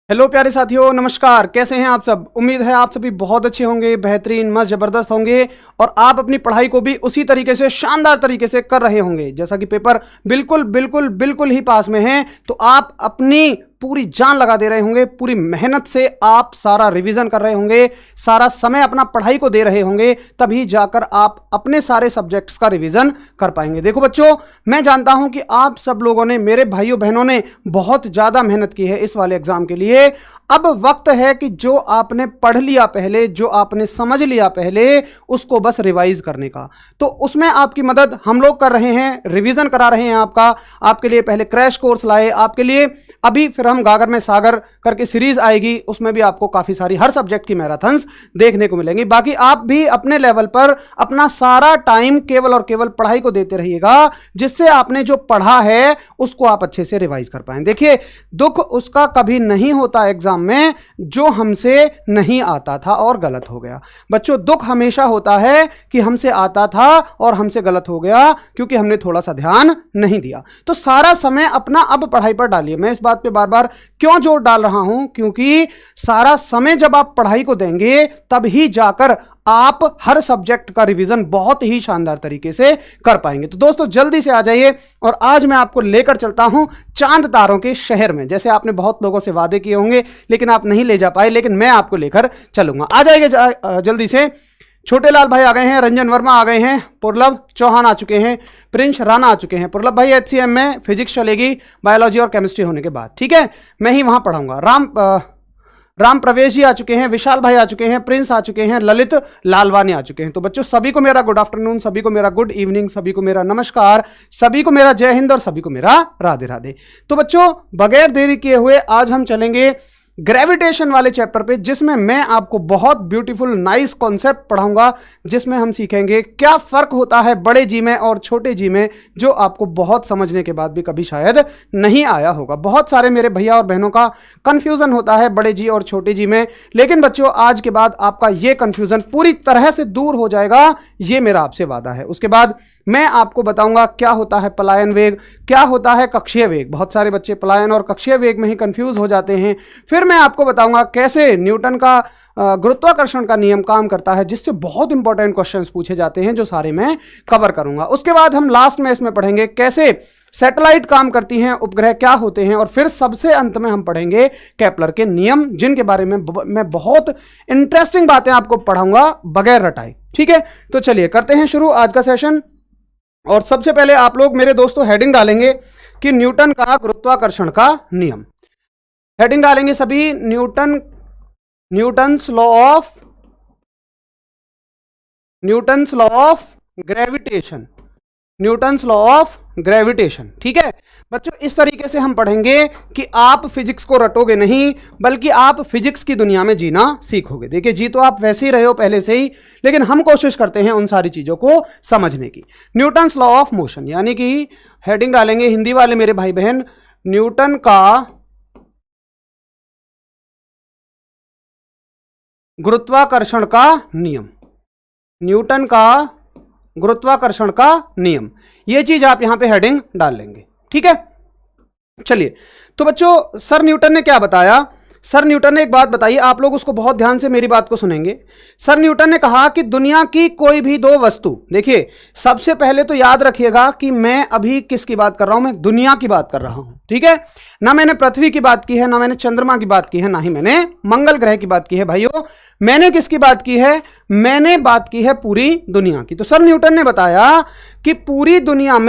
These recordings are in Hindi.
हेलो प्यारे साथियों, नमस्कार। कैसे हैं आप सब? उम्मीद है आप सभी बहुत अच्छे होंगे, बेहतरीन, मस्त, जबरदस्त होंगे और आप अपनी पढ़ाई को भी उसी तरीके से, शानदार तरीके से कर रहे होंगे। जैसा कि पेपर बिल्कुल बिल्कुल बिल्कुल ही पास में है, तो आप अपनी पूरी जान लगा दे रहे होंगे, पूरी मेहनत से आप सारा रिवीजन कर रहे होंगे, सारा समय अपना पढ़ाई को दे रहे होंगे, तभी जाकर आप अपने सारे सब्जेक्ट्स का रिवीजन कर पाएंगे। देखो बच्चों, मैं जानता हूं कि आप सब लोगों ने, मेरे भाइयों बहनों ने बहुत ज़्यादा मेहनत की है इस वाले एग्जाम के लिए। अब वक्त है कि जो आपने पढ़ लिया पहले, जो आपने समझ लिया पहले, उसको बस रिवाइज करने का। तो उसमें आपकी मदद हम लोग कर रहे हैं, रिवीजन करा रहे हैं आपके लिए पहले क्रैश कोर्स लाए आपके लिए। अभी फिर हम गागर में सागर करके सीरीज आएगी, उसमें भी आपको काफ़ी सारी हर सब्जेक्ट की मैराथन्स देखने को मिलेंगी। बाकी आप भी अपने लेवल पर अपना सारा टाइम केवल और केवल पढ़ाई को देते रहिएगा, जिससे आपने जो पढ़ा है उसको आप अच्छे से रिवाइज कर पाएं। देखिए, दुख उसका कभी नहीं होता एग्जाम में जो हमसे नहीं आता था और गलत हो गया। बच्चों, दुख हमेशा होता है कि हमसे आता था और हमसे गलत हो गया, क्योंकि हमने थोड़ा सा ध्यान नहीं दिया। तो सारा समय अपना अब पढ़ाई पर डालिए। मैं इस बात पे बार बार क्यों जोर डाल रहा हूं? क्योंकि सारा समय जब आप पढ़ाई को देंगे, तब ही जाकर आप हर सब्जेक्ट का रिवीजन बहुत ही शानदार तरीके से कर पाएंगे। तो दोस्तों, जल्दी से आ जाइए और आज मैं आपको लेकर चलता हूं चांद तारों के शहर में। जैसे आपने बहुत लोगों से वादे किए होंगे, लेकिन आप नहीं ले जा पाए, लेकिन मैं आपको लेकर चलूंगा। आ जाइए जल्दी से। छोटे लाल भाई आ गए हैं, रंजन वर्मा आ गए हैं, पुरलभ चौहान आ चुके हैं, प्रिंस राणा आ चुके हैं। पुरलभ भाई HCM में फिजिक्स चलेगी बायोलॉजी और केमिस्ट्री होने के बाद, ठीक है? मैं ही वहां पढ़ाऊंगा। राम प्रवेश जी आ चुके हैं, विशाल भाई आ चुके हैं, प्रिंस आ चुके हैं, ललित लालवानी आ चुके हैं। तो बच्चों, सभी को मेरा गुड आफ्टरनून, सभी को मेरा गुड इवनिंग, सभी को मेरा नमस्कार, सभी को मेरा जय हिंद और सभी को मेरा राधे राधे। तो बच्चों, बगैर देरी किए हुए आज हम चलेंगे ग्रेविटेशन वाले चैप्टर पे, जिसमें मैं आपको बहुत ब्यूटीफुल नाइस कॉन्सेप्ट पढ़ाऊंगा, जिसमें हम सीखेंगे क्या फर्क होता है बड़े जी में और छोटे जी में, जो आपको बहुत समझने के बाद भी कभी शायद नहीं आया होगा। बहुत सारे मेरे भैया और बहनों का कंफ्यूजन होता है बड़े जी और छोटे जी में, लेकिन बच्चों, आज के बाद आपका ये कंफ्यूजन पूरी तरह से दूर हो जाएगा, ये मेरा आपसे वादा है। उसके बाद मैं आपको बताऊंगा क्या होता है पलायन वेग, क्या होता है कक्षीय वेग। बहुत सारे बच्चे पलायन और कक्षीय वेग में ही कंफ्यूज हो जाते हैं। फिर मैं आपको बताऊंगा कैसे न्यूटन का गुरुत्वाकर्षण का नियम काम करता है, जिससे बहुत इंपॉर्टेंट क्वेश्चंस पूछे जाते हैं, जो सारे मैं कवर करूंगा। उसके बाद हम लास्ट में इसमें पढ़ेंगे कैसे सैटेलाइट काम करती हैं, उपग्रह क्या होते हैं, और फिर सबसे अंत में हम पढ़ेंगे केपलर के नियम, जिनके बारे में मैं बहुत इंटरेस्टिंग बातें आपको पढ़ाऊंगा बगैर रटाए, ठीक है? तो चलिए करते हैं शुरू आज का सेशन। और सबसे पहले आप लोग मेरे दोस्तों हेडिंग डालेंगे कि न्यूटन का गुरुत्वाकर्षण का नियम। हेडिंग डालेंगे सभी, Newton's law of gravitation, Newton's law of gravitation, ठीक है बच्चों? इस तरीके से हम पढ़ेंगे कि आप फिजिक्स को रटोगे नहीं, बल्कि आप फिजिक्स की दुनिया में जीना सीखोगे। देखिए, जी तो आप वैसे ही रहे हो पहले से ही, लेकिन हम कोशिश करते हैं उन सारी चीजों को समझने की। न्यूटन्स लॉ ऑफ मोशन, यानी कि हेडिंग डालेंगे हिंदी वाले मेरे भाई बहन, न्यूटन का गुरुत्वाकर्षण का नियम, न्यूटन का गुरुत्वाकर्षण का नियम। यह चीज आप यहां पे हेडिंग डाल लेंगे, ठीक है? चलिए, तो बच्चों, सर न्यूटन ने क्या बताया? सर न्यूटन ने एक बात बताई, आप लोग उसको बहुत ध्यान से मेरी बात को सुनेंगे। सर न्यूटन ने कहा कि दुनिया की कोई भी दो वस्तु, देखिए सबसे पहले तो याद रखिएगा कि मैं अभी किसकी बात कर रहा हूं, मैं दुनिया की बात कर रहा हूं, ठीक है? ना मैंने पृथ्वी की बात की है, ना मैंने चंद्रमा की बात की है, ना ही मैंने मंगल ग्रह की बात की है। भाइयों, मैंने किसकी बात की है? मैंने बात की है पूरी दुनिया की। तो सर न्यूटन ने बताया कि पूरी दुनिया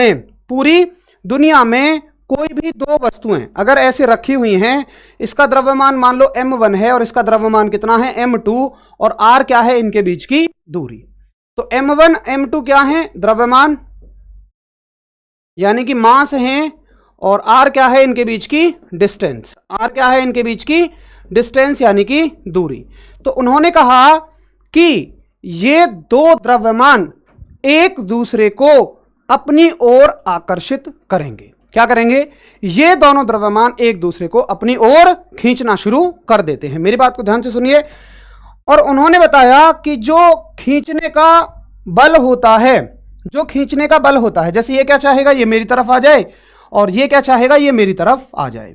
में कोई भी दो वस्तुएं अगर ऐसे रखी हुई हैं, इसका द्रव्यमान मान लो m1 है और इसका द्रव्यमान कितना है m2, और r क्या है इनके बीच की दूरी। तो m1 m2 क्या है? द्रव्यमान यानी कि मास है, और r क्या है इनके बीच की डिस्टेंस, r क्या है इनके बीच की डिस्टेंस यानी कि दूरी। तो उन्होंने कहा कि ये दो द्रव्यमान एक दूसरे को अपनी ओर आकर्षित करेंगे। क्या करेंगे? ये दोनों द्रव्यमान एक दूसरे को अपनी ओर खींचना शुरू कर देते हैं। मेरी बात को ध्यान से सुनिए। और उन्होंने बताया कि जो खींचने का बल होता है, जैसे ये क्या चाहेगा, ये मेरी तरफ आ जाए, और ये क्या चाहेगा, ये मेरी तरफ आ जाए।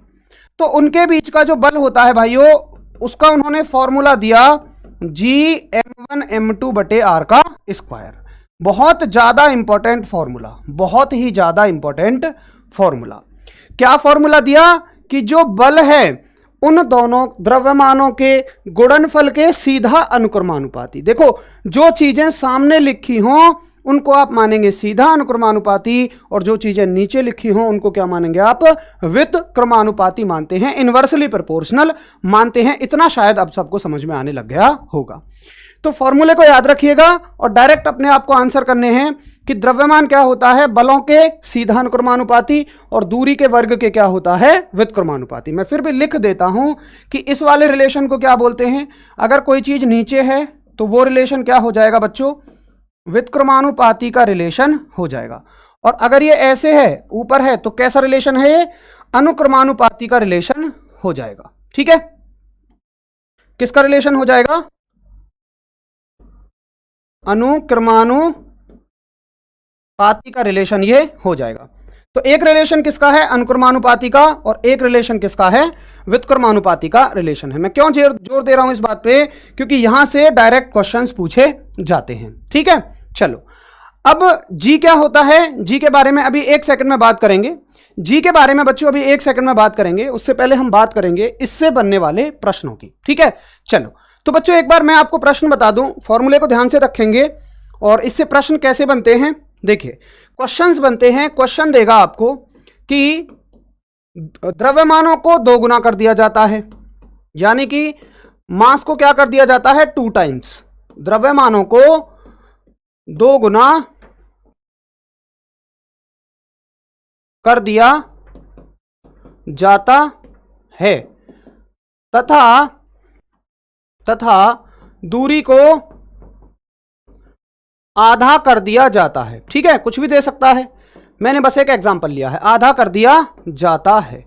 तो उनके बीच का जो बल होता है भाइयों, उसका उन्होंने फॉर्मूला दिया Gm1m2/r का स्क्वायर। बहुत ज्यादा इंपॉर्टेंट फॉर्मूला, बहुत ही ज्यादा इंपॉर्टेंट फॉर्मूला। क्या फॉर्मूला दिया कि जो बल है उन दोनों द्रव्यमानों के गुणनफल के सीधा अनुक्रमानुपाती। देखो, जो चीजें सामने लिखी हों उनको आप मानेंगे सीधा अनुक्रमानुपाती, और जो चीजें नीचे लिखी हों उनको क्या मानेंगे आप, व्युत्क्रमानुपाती मानते हैं, इनवर्सली प्रोपोर्शनल मानते हैं। इतना शायद अब सबको समझ में आने लग गया होगा। तो फॉर्मूले को याद रखिएगा और डायरेक्ट अपने आप को आंसर करने हैं कि द्रव्यमान क्या होता है, बलों के सीधा अनुक्रमानुपाती, और दूरी के वर्ग के क्या होता है, व्युत्क्रमानुपाती। मैं फिर भी लिख देता हूं कि इस वाले रिलेशन को क्या बोलते हैं। अगर कोई चीज नीचे है तो वो रिलेशन क्या हो जाएगा बच्चों, व्युत्क्रमानुपाती का रिलेशन हो जाएगा। और अगर ये ऐसे है, ऊपर है, तो कैसा रिलेशन है ये, अनुक्रमानुपाती का रिलेशन हो जाएगा। ठीक है, किसका रिलेशन हो जाएगा, अनुक्रमानुपाती का रिलेशन ये हो जाएगा। तो एक रिलेशन किसका है, अनुक्रमानुपाती का, और एक रिलेशन किसका है, व्युत्क्रमानुपाती का रिलेशन है। मैं क्यों जोर दे रहा हूं इस बात पे, क्योंकि यहां से डायरेक्ट क्वेश्चंस पूछे जाते हैं। ठीक है, चलो अब जी क्या होता है, जी के बारे में अभी 1 सेकंड में बात करेंगे। जी के बारे में बच्चों अभी 1 सेकंड में बात करेंगे, उससे पहले हम बात करेंगे इससे बनने वाले प्रश्नों की। ठीक है, चलो तो बच्चों एक बार मैं आपको प्रश्न बता दूं, फॉर्मूले को ध्यान से रखेंगे और इससे प्रश्न कैसे बनते हैं। देखिए, क्वेश्चंस बनते हैं, क्वेश्चन देगा आपको कि द्रव्यमानों को 2 गुना कर दिया जाता है, यानी कि मास को क्या कर दिया जाता है, 2 टाइम्स। द्रव्यमानों को 2 गुना कर दिया जाता है तथा दूरी को आधा कर दिया जाता है। ठीक है, कुछ भी दे सकता है, मैंने बस एक एग्जांपल लिया है, आधा कर दिया जाता है।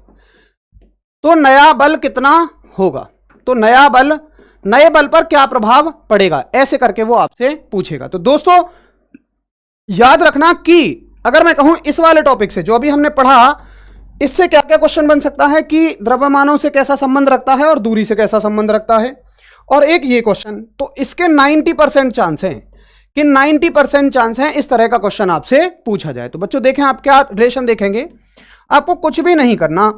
तो नया बल कितना होगा, तो नए बल पर क्या प्रभाव पड़ेगा, ऐसे करके वो आपसे पूछेगा। तो दोस्तों याद रखना कि अगर मैं कहूं इस वाले टॉपिक से जो अभी हमने पढ़ा, इससे क्या क्या क्वेश्चन बन सकता है कि द्रव्यमानों से कैसा संबंध रखता है और दूरी से कैसा संबंध रखता है, और एक ये क्वेश्चन। तो इसके 90% चांस हैं कि 90% चांस हैं इस तरह का क्वेश्चन आपसे पूछा जाए। तो बच्चों देखें, आप क्या रिलेशन देखेंगे, आपको कुछ भी नहीं करना,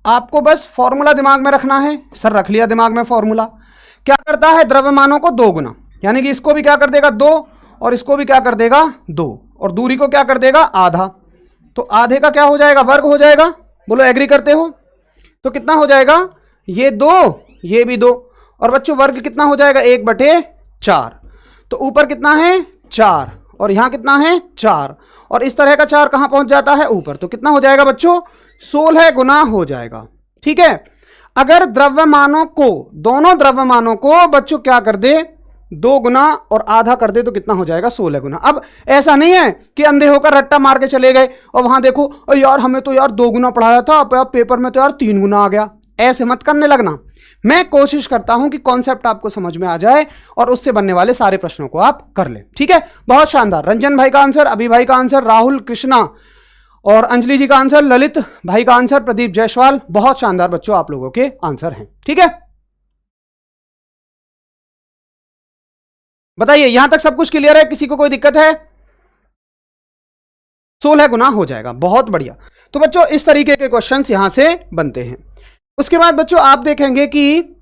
आपको बस फॉर्मूला दिमाग में रखना है। सर रख लिया दिमाग में फॉर्मूला, क्या करता है, द्रव्यमानों को 2 गुना, यानी कि इसको भी क्या कर देगा 2 और इसको भी क्या कर देगा 2, और दूरी को क्या कर देगा आधा। तो आधे का क्या हो जाएगा, वर्ग हो जाएगा। बोलो एग्री करते हो, तो कितना हो जाएगा, ये 2 ये भी 2, और बच्चों वर्ग कितना हो जाएगा 1/4। तो ऊपर कितना है 4 और यहां कितना है 4, और इस तरह का 4 कहां पहुंच जाता है ऊपर, तो कितना हो जाएगा बच्चों 16 गुना हो जाएगा। ठीक है, अगर द्रव्यमानों को, दोनों द्रव्यमानों को बच्चों क्या कर दे 2 गुना और आधा कर दे, तो कितना हो जाएगा 16 गुना। अब ऐसा नहीं है कि अंधे होकर रट्टा मार के चले गए और वहां देखो यार हमें तो यार 2 गुना पढ़ाया था, अब पेपर में तो यार 3 गुना आ गया, ऐसे मत करने लगना। मैं कोशिश करता हूं कि कॉन्सेप्ट आपको समझ में आ जाए और उससे बनने वाले सारे प्रश्नों को आप कर ले। ठीक है, बहुत शानदार। रंजन भाई का आंसर, अभी भाई का आंसर, राहुल कृष्णा और अंजलि जी का आंसर, ललित भाई का आंसर, प्रदीप जायसवाल, बहुत शानदार बच्चों आप लोगों के आंसर हैं। ठीक है, बताइए यहां तक सब कुछ क्लियर है, किसी को कोई दिक्कत है। 16 गुना हो जाएगा, बहुत बढ़िया। तो बच्चों इस तरीके के क्वेश्चंस यहां से बनते हैं। उसके बाद बच्चों आप देखेंगे कि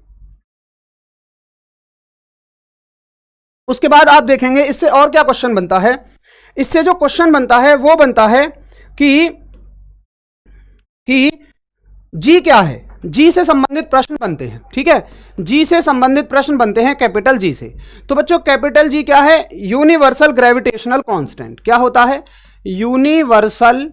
उसके बाद आप देखेंगे इससे और क्या क्वेश्चन बनता है। इससे जो क्वेश्चन बनता है वो बनता है कि जी क्या है, जी से संबंधित प्रश्न बनते हैं। ठीक है, जी से संबंधित प्रश्न बनते हैं कैपिटल जी से। तो बच्चों कैपिटल जी क्या है, यूनिवर्सल ग्रेविटेशनल कांस्टेंट। क्या होता है, universal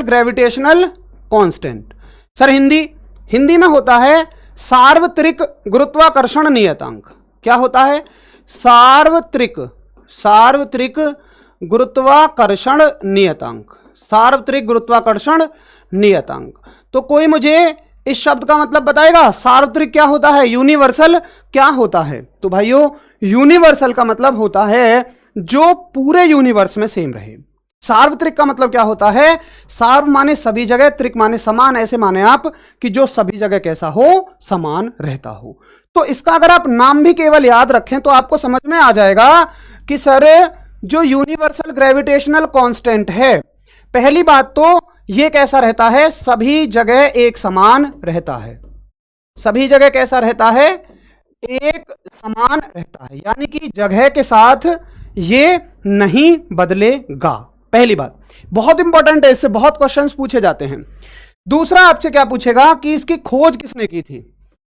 gravitational constant. Sir Hindi में होता है सार्वत्रिक गुरुत्वाकर्षण नियतांक। क्या होता है, सार्वत्रिक गुरुत्वाकर्षण नियतांक, सार्वत्रिक गुरुत्वाकर्षण नियतांक। तो कोई मुझे इस शब्द का मतलब बताएगा, सार्वत्रिक क्या होता है, यूनिवर्सल क्या होता है। तो भाइयों यूनिवर्सल का मतलब होता है जो पूरे यूनिवर्स में सेम रहे, सार्वत्रिक का मतलब क्या होता है? सार्व माने सभी जगह, त्रिक माने समान, ऐसे माने आप कि जो सभी जगह कैसा हो, समान रहता हो। तो इसका अगर आप नाम भी केवल याद रखें तो आपको समझ में आ जाएगा कि सर जो यूनिवर्सल ग्रेविटेशनल कांस्टेंट है, पहली बात तो ये कैसा रहता है, सभी जगह एक समान रहता है। सभी जगह कैसा रहता है? एक समान रहता है, यानी कि जगह के साथ ये नहीं बदलेगा। पहली बात बहुत इंपॉर्टेंट है, इससे बहुत क्वेश्चंस पूछे जाते हैं। दूसरा आपसे क्या पूछेगा कि इसकी खोज किसने की थी,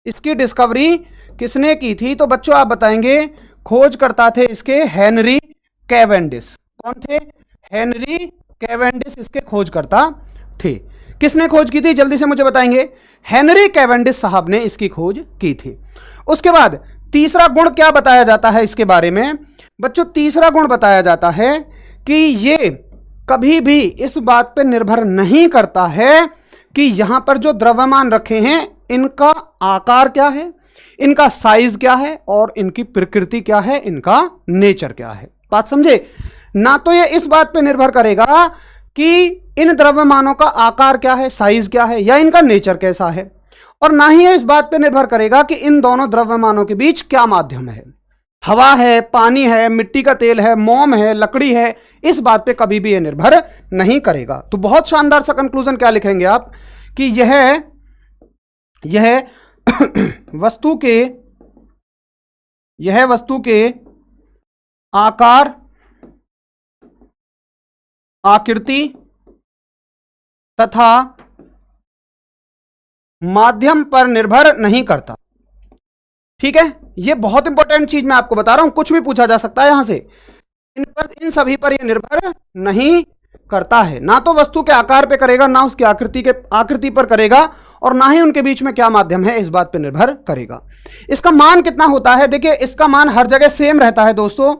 इसकी डिस्कवरी किसने की थी? तो बच्चों आप बताएंगे खोज करता थे इसके हेनरी कैवेंडिश। कौन थे? हेनरी कैवेंडिश इसके खोज करता थे। किसने खोज की थी, जल्दी से मुझे बताएंगे? हेनरी कैवेंडिश साहब ने इसकी खोज की थी। उसके बाद तीसरा गुण क्या बताया जाता है इसके बारे में? बच्चों तीसरा गुण बताया जाता है कि ये कभी भी इस बात पर निर्भर नहीं करता है कि यहां पर जो द्रव्यमान रखे हैं इनका आकार क्या है, इनका साइज क्या है और इनकी प्रकृति क्या है, इनका नेचर क्या है। बात समझे? ना तो ये इस बात पे निर्भर करेगा कि इन द्रव्यमानों का आकार क्या है, साइज क्या है या इनका नेचर कैसा है, और ना ही ये इस बात पे निर्भर करेगा कि इन दोनों द्रव्यमानों के बीच क्या माध्यम है, हवा है, पानी है, मिट्टी का तेल है, मोम है, लकड़ी है। इस बात पे कभी भी ये निर्भर नहीं करेगा। तो बहुत शानदार सा कंक्लूजन क्या लिखेंगे आप कि यह वस्तु के आकार, आकृति तथा माध्यम पर निर्भर नहीं करता। ठीक है, ये बहुत इंपॉर्टेंट चीज मैं आपको बता रहा हूं, कुछ भी पूछा जा सकता है यहां से। इन सभी पर यह निर्भर नहीं करता है, ना तो वस्तु के आकार पे करेगा, ना उसकी आकृति पर करेगा, और ना ही उनके बीच में क्या माध्यम है इस बात पे निर्भर करेगा। इसका मान कितना होता है? देखिए इसका मान हर जगह सेम रहता है दोस्तों,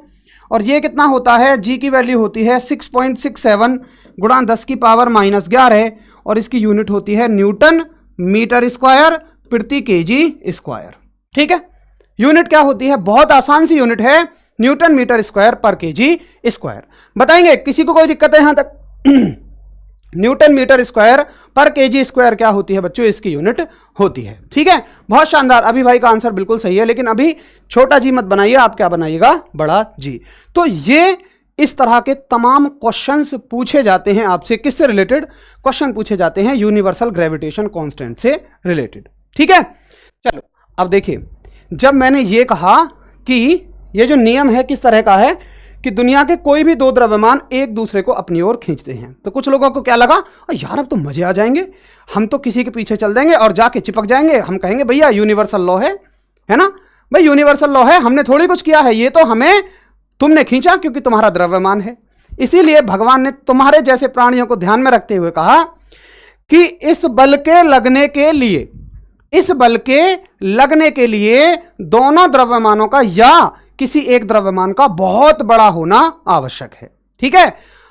और ये कितना होता है? जी की वैल्यू होती है 6.67 गुणा 10 की पावर -11, और इसकी यूनिट होती है न्यूटन मीटर स्क्वायर प्रति केजी स्क्वायर। ठीक है, यूनिट क्या होती है? बहुत आसान सी यूनिट है, न्यूटन मीटर स्क्वायर पर केजी स्क्वायर। बताएंगे किसी को कोई दिक्कत है यहां तक? न्यूटन मीटर स्क्वायर पर केजी स्क्वायर क्या होती है बच्चों? इसकी यूनिट होती है। ठीक है, बहुत शानदार। अभी भाई का आंसर बिल्कुल सही है, लेकिन अभी छोटा जी मत बनाइए, आप क्या बनाइएगा? बड़ा जी। तो ये इस तरह के तमाम क्वेश्चंस पूछे जाते हैं आपसे। किससे रिलेटेड क्वेश्चन पूछे जाते हैं? यूनिवर्सल ग्रेविटेशन कांस्टेंट से रिलेटेड। ठीक है, चलो अब देखिए, जब मैंने ये कहा कि ये जो नियम है किस तरह का है कि दुनिया के कोई भी दो द्रव्यमान एक दूसरे को अपनी ओर खींचते हैं, तो कुछ लोगों को क्या लगा, यार अब तो मजे आ जाएंगे, हम तो किसी के पीछे चल देंगे और जाके चिपक जाएंगे, हम कहेंगे भैया यूनिवर्सल लॉ है ना भाई, यूनिवर्सल लॉ है, हमने थोड़ी कुछ किया है, ये तो हमें तुमने खींचा क्योंकि तुम्हारा द्रव्यमान है। इसीलिए भगवान ने तुम्हारे जैसे प्राणियों को ध्यान में रखते हुए कहा कि इस बल के लगने के लिए दोनों द्रव्यमानों का या किसी एक द्रव्यमान का बहुत बड़ा होना आवश्यक है। ठीक है,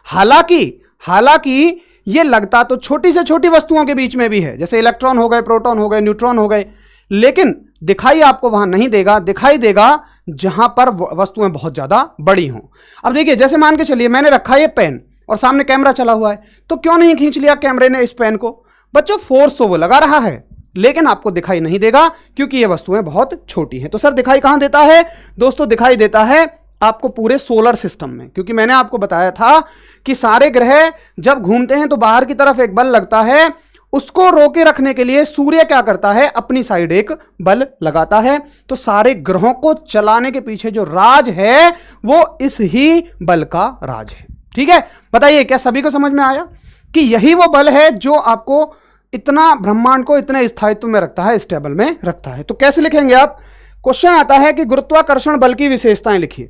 हालांकि ये लगता तो छोटी से छोटी वस्तुओं के बीच में भी है, जैसे इलेक्ट्रॉन हो गए, प्रोटॉन हो गए, न्यूट्रॉन हो गए, लेकिन दिखाई आपको वहां नहीं देगा, दिखाई देगा जहां पर वस्तुएं बहुत ज्यादा बड़ी हों। अब देखिए, जैसे मान के चलिए मैंने रखा ये पेन और सामने कैमरा चला हुआ है, तो क्यों नहीं खींच लिया कैमरे ने इस पेन को? बच्चों फोर्स तो वो लगा रहा है, लेकिन आपको दिखाई नहीं देगा क्योंकि ये वस्तुएं बहुत छोटी हैं। तो सर दिखाई कहां देता है? दोस्तों दिखाई देता है आपको पूरे सोलर सिस्टम में, क्योंकि मैंने आपको बताया था कि सारे ग्रह जब घूमते हैं तो बाहर की तरफ एक बल लगता है, उसको रोके रखने के लिए सूर्य क्या करता है? अपनी साइड एक बल लगाता है। तो सारे ग्रहों को चलाने के पीछे जो राज है वो इस ही बल का राज है। ठीक है, बताइए क्या सभी को समझ में आया कि यही वो बल है जो आपको इतना ब्रह्मांड को इतने स्थायित्व में रखता है, स्टेबल में रखता है। तो कैसे लिखेंगे आप? क्वेश्चन आता है कि गुरुत्वाकर्षण बल की विशेषताएं लिखिए।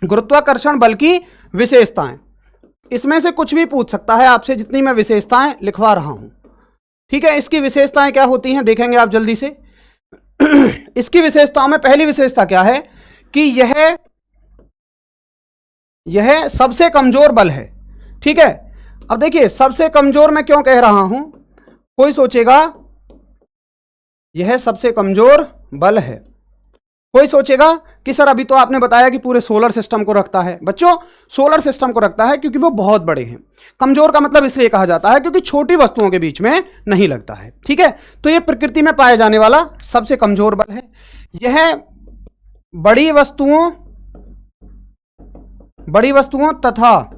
गुरुत्वाकर्षण बल की विशेषताएं, इसमें से कुछ भी पूछ सकता है आपसे, जितनी मैं विशेषताएं लिखवा रहा हूं। ठीक है, इसकी विशेषताएं क्या होती हैं देखेंगे आप जल्दी से। इसकी विशेषताओं में पहली विशेषता क्या है कि यह सबसे कमजोर बल है। ठीक है, अब देखिए सबसे कमजोर मैं क्यों कह रहा हूं? कोई सोचेगा यह सबसे कमजोर बल है, कोई सोचेगा कि सर अभी तो आपने बताया कि पूरे सोलर सिस्टम को रखता है। बच्चों सोलर सिस्टम को रखता है क्योंकि वो बहुत बड़े हैं। कमजोर का मतलब इसलिए कहा जाता है क्योंकि छोटी वस्तुओं के बीच में नहीं लगता है। ठीक है, तो ये प्रकृति में पाया जाने वाला सबसे कमजोर बल है। यह बड़ी वस्तुओं तथा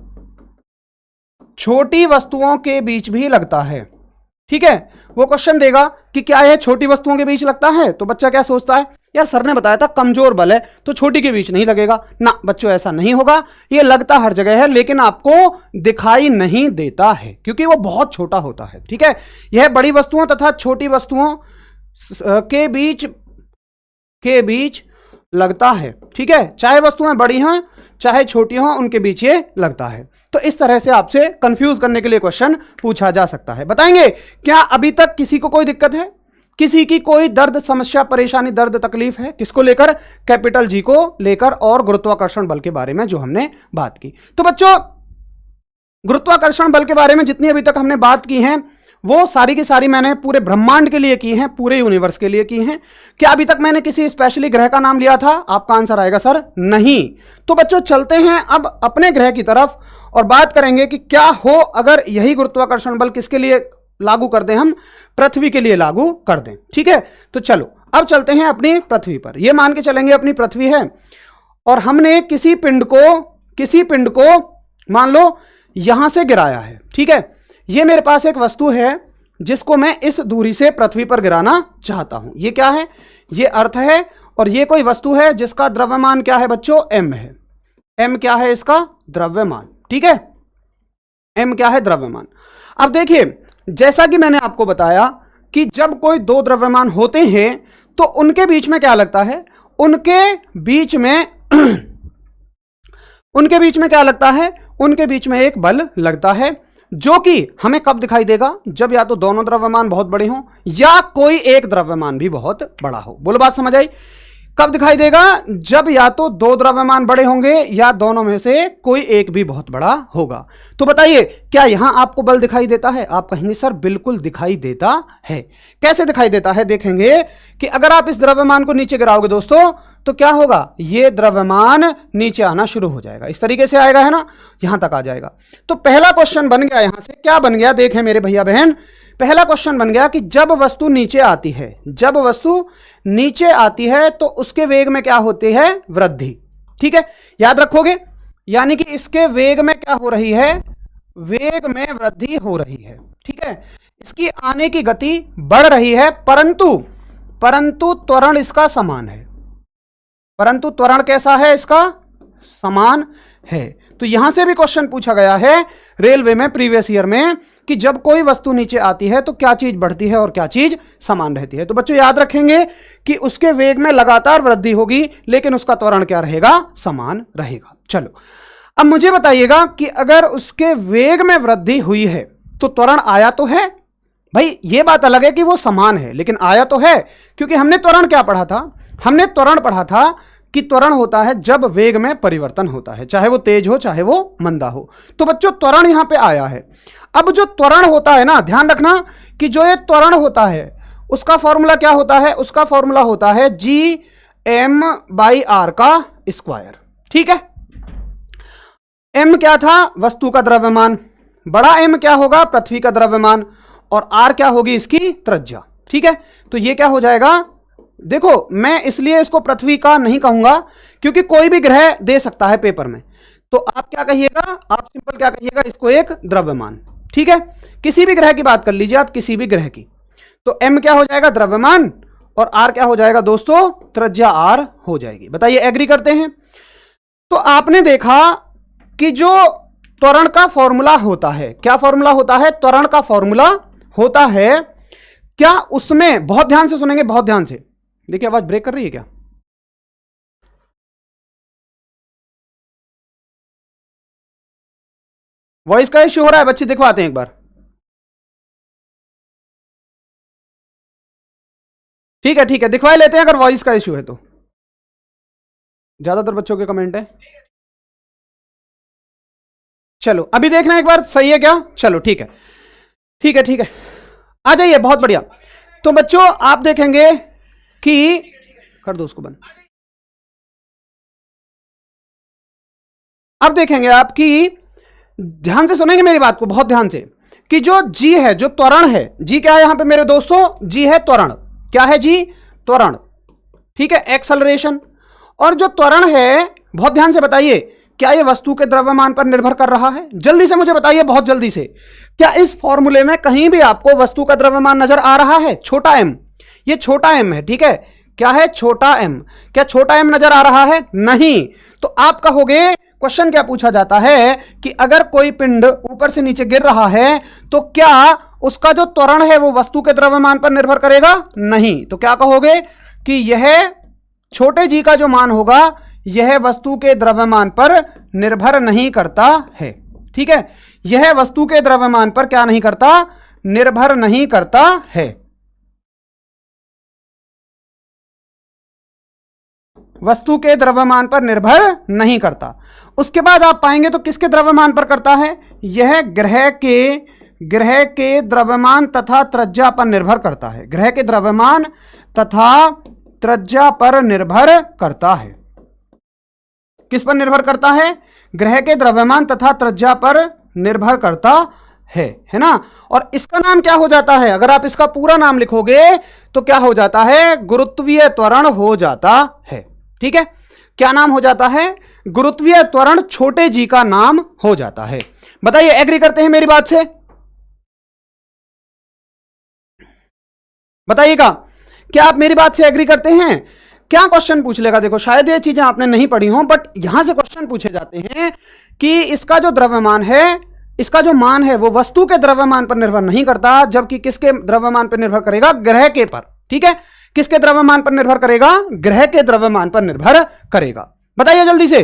छोटी वस्तुओं के बीच भी लगता है। ठीक है, वो क्वेश्चन देगा कि क्या यह छोटी वस्तुओं के बीच लगता है, तो बच्चा क्या सोचता है, यार सर ने बताया था कमजोर बल है तो छोटी के बीच नहीं लगेगा ना। बच्चों ऐसा नहीं होगा, ये लगता हर जगह है लेकिन आपको दिखाई नहीं देता है क्योंकि वो बहुत छोटा होता है। ठीक है, यह बड़ी वस्तुओं तथा छोटी वस्तुओं के बीच लगता है। ठीक है, चाहे वस्तुएं बड़ी हों चाहे छोटी हों उनके बीच ये लगता है। तो इस तरह से आपसे कंफ्यूज करने के लिए क्वेश्चन पूछा जा सकता है। बताएंगे क्या अभी तक किसी को कोई दिक्कत है, किसी की कोई दर्द समस्या परेशानी दर्द तकलीफ है, किसको लेकर, कैपिटल जी को लेकर और गुरुत्वाकर्षण बल के बारे में जो हमने बात की। तो बच्चों गुरुत्वाकर्षण बल के बारे में जितनी अभी तक हमने बात की है वो सारी की सारी मैंने पूरे ब्रह्मांड के लिए की हैं, पूरे यूनिवर्स के लिए की हैं। क्या अभी तक मैंने किसी स्पेशली ग्रह का नाम लिया था? आपका आंसर आएगा सर नहीं। तो बच्चों चलते हैं अब अपने ग्रह की तरफ और बात करेंगे कि क्या हो अगर यही गुरुत्वाकर्षण बल किसके लिए लागू कर दें, हम पृथ्वी के लिए लागू कर दें। ठीक है, तो चलो अब चलते हैं अपनी पृथ्वी पर। यह मान के चलेंगे अपनी पृथ्वी है और हमने किसी पिंड को मान लो यहां से गिराया है। ठीक है, ये मेरे पास एक वस्तु है जिसको मैं इस दूरी से पृथ्वी पर गिराना चाहता हूं। ये क्या है? ये अर्थ है और ये कोई वस्तु है जिसका द्रव्यमान क्या है बच्चों? m है। m क्या है इसका? द्रव्यमान। ठीक है, m क्या है? द्रव्यमान। अब देखिए जैसा कि मैंने आपको बताया कि जब कोई दो द्रव्यमान होते हैं तो उनके बीच में क्या लगता है? उनके बीच में एक बल लगता है जो कि हमें कब दिखाई देगा? जब या तो दोनों द्रव्यमान बहुत बड़े हों या कोई एक द्रव्यमान भी बहुत बड़ा हो। बोलो बात समझ आई? कब दिखाई देगा? जब या तो दो द्रव्यमान बड़े होंगे या दोनों में से कोई एक भी बहुत बड़ा होगा। तो बताइए क्या यहां आपको बल दिखाई देता है? आप कहेंगे सर बिल्कुल दिखाई देता है। कैसे दिखाई देता है? देखेंगे कि अगर आप इस द्रव्यमान को नीचे गिराओगे दोस्तों तो क्या होगा? ये द्रव्यमान नीचे आना शुरू हो जाएगा, इस तरीके से आएगा, है ना, यहां तक आ जाएगा। तो पहला क्वेश्चन बन गया, यहां से क्या बन गया देखें मेरे भैया बहन, पहला क्वेश्चन बन गया कि जब वस्तु नीचे आती है तो उसके वेग में क्या होती है? वृद्धि। ठीक है, याद रखोगे, यानी कि इसके वेग में क्या हो रही है? वेग में वृद्धि हो रही है। ठीक है, इसकी आने की गति बढ़ रही है परंतु त्वरण इसका समान है। परंतु त्वरण कैसा है इसका? समान है। तो यहां से भी क्वेश्चन पूछा गया है रेलवे में प्रीवियस ईयर में कि जब कोई वस्तु नीचे आती है तो क्या चीज बढ़ती है और क्या चीज समान रहती है। तो बच्चों याद रखेंगे कि उसके वेग में लगातार वृद्धि होगी लेकिन उसका त्वरण क्या रहेगा? समान रहेगा। चलो अब मुझे बताइएगा कि अगर उसके वेग में वृद्धि हुई है तो त्वरण आया तो है भाई। ये बात अलग है कि वो समान है लेकिन आया तो है, क्योंकि हमने त्वरण क्या पढ़ा था? हमने त्वरण पढ़ा था कि त्वरण होता है जब वेग में परिवर्तन होता है, चाहे वो तेज हो चाहे वो मंदा हो। तो बच्चों त्वरण यहां पे आया है। अब जो त्वरण होता है ना, ध्यान रखना कि जो ये त्वरण होता है उसका फॉर्मूला क्या होता है? उसका फॉर्मूला होता है Gm/r का स्क्वायर। ठीक है, m क्या था? वस्तु का द्रव्यमान, बड़ा M क्या होगा? पृथ्वी का द्रव्यमान, और r क्या होगी? इसकी त्रिज्या। ठीक है, तो ये क्या हो जाएगा? देखो मैं इसलिए इसको पृथ्वी का नहीं कहूंगा क्योंकि कोई भी ग्रह दे सकता है पेपर में। तो आप क्या कहिएगा? आप सिंपल क्या कहिएगा? इसको एक द्रव्यमान। ठीक है, किसी भी ग्रह की बात कर लीजिए आप, किसी भी ग्रह की। तो m क्या हो जाएगा? द्रव्यमान, और r क्या हो जाएगा दोस्तों? त्रिज्या r हो जाएगी। बताइए एग्री करते हैं? तो आपने देखा कि जो त्वरण का फॉर्मूला होता है, क्या फॉर्मूला होता है? त्वरण का फॉर्मूला होता है क्या? उसमें बहुत ध्यान से सुनेंगे, बहुत ध्यान से। देखिए आवाज ब्रेक कर रही है क्या? वॉइस का इश्यू हो रहा है बच्चे? दिखवाते हैं एक बार। ठीक है ठीक है, दिखवा लेते हैं अगर वॉइस का इश्यू है तो। ज्यादातर बच्चों के कमेंट है। चलो अभी देखना एक बार, सही है क्या? चलो ठीक है ठीक है ठीक है, आ जाइए, बहुत बढ़िया। तो बच्चों आप देखेंगे कि कर दो उसको बंद। अब देखेंगे आप कि ध्यान से सुनेंगे मेरी बात को, बहुत ध्यान से, कि जो जी है, जो त्वरण है, जी क्या है यहां पे मेरे दोस्तों, जी है त्वरण। क्या है जी? त्वरण। ठीक है, एक्सेलरेशन। और जो त्वरण है, बहुत ध्यान से बताइए, क्या ये वस्तु के द्रव्यमान पर निर्भर कर रहा है? जल्दी से मुझे बताइए, बहुत जल्दी से, क्या इस फॉर्मूले में कहीं भी आपको वस्तु का द्रव्यमान नजर आ रहा है? छोटा एम, ये छोटा एम है, ठीक है, क्या है? छोटा एम। क्या छोटा एम नजर आ रहा है? नहीं। तो आप कहोगे, क्वेश्चन क्या पूछा जाता है कि अगर कोई पिंड ऊपर से नीचे गिर रहा है तो क्या उसका जो त्वरण है वो वस्तु के द्रव्यमान पर निर्भर करेगा? नहीं। तो क्या कहोगे कि यह छोटे जी का जो मान होगा यह वस्तु के द्रव्यमान पर निर्भर नहीं करता है। ठीक है, यह वस्तु के द्रव्यमान पर क्या नहीं करता? निर्भर नहीं करता है। वस्तु के द्रव्यमान पर निर्भर नहीं करता। उसके बाद आप पाएंगे तो किसके द्रव्यमान पर करता है? यह ग्रह के द्रव्यमान तथा त्रिज्या पर निर्भर करता है। ग्रह के द्रव्यमान तथा त्रिज्या पर निर्भर करता है। किस पर निर्भर करता है? ग्रह के द्रव्यमान तथा त्रिज्या पर निर्भर करता है ना। और इसका नाम क्या हो जाता है? अगर आप इसका पूरा नाम लिखोगे तो क्या हो जाता है? गुरुत्वीय त्वरण हो जाता है। ठीक है, क्या नाम हो जाता है? गुरुत्वीय त्वरण छोटे जी का नाम हो जाता है। बताइए, एग्री करते हैं मेरी बात से? बताइएगा, क्या आप मेरी बात से एग्री करते हैं? क्या क्वेश्चन पूछ लेगा, देखो शायद ये चीजें आपने नहीं पढ़ी हो, बट यहां से क्वेश्चन पूछे जाते हैं कि इसका जो द्रव्यमान है, इसका जो मान है वो वस्तु के द्रव्यमान पर निर्भर नहीं करता, जबकि किसके द्रव्यमान पर निर्भर करेगा? ग्रह के पर। ठीक है, किसके द्रव्यमान पर निर्भर करेगा? ग्रह के द्रव्यमान पर निर्भर करेगा। बताइए जल्दी से,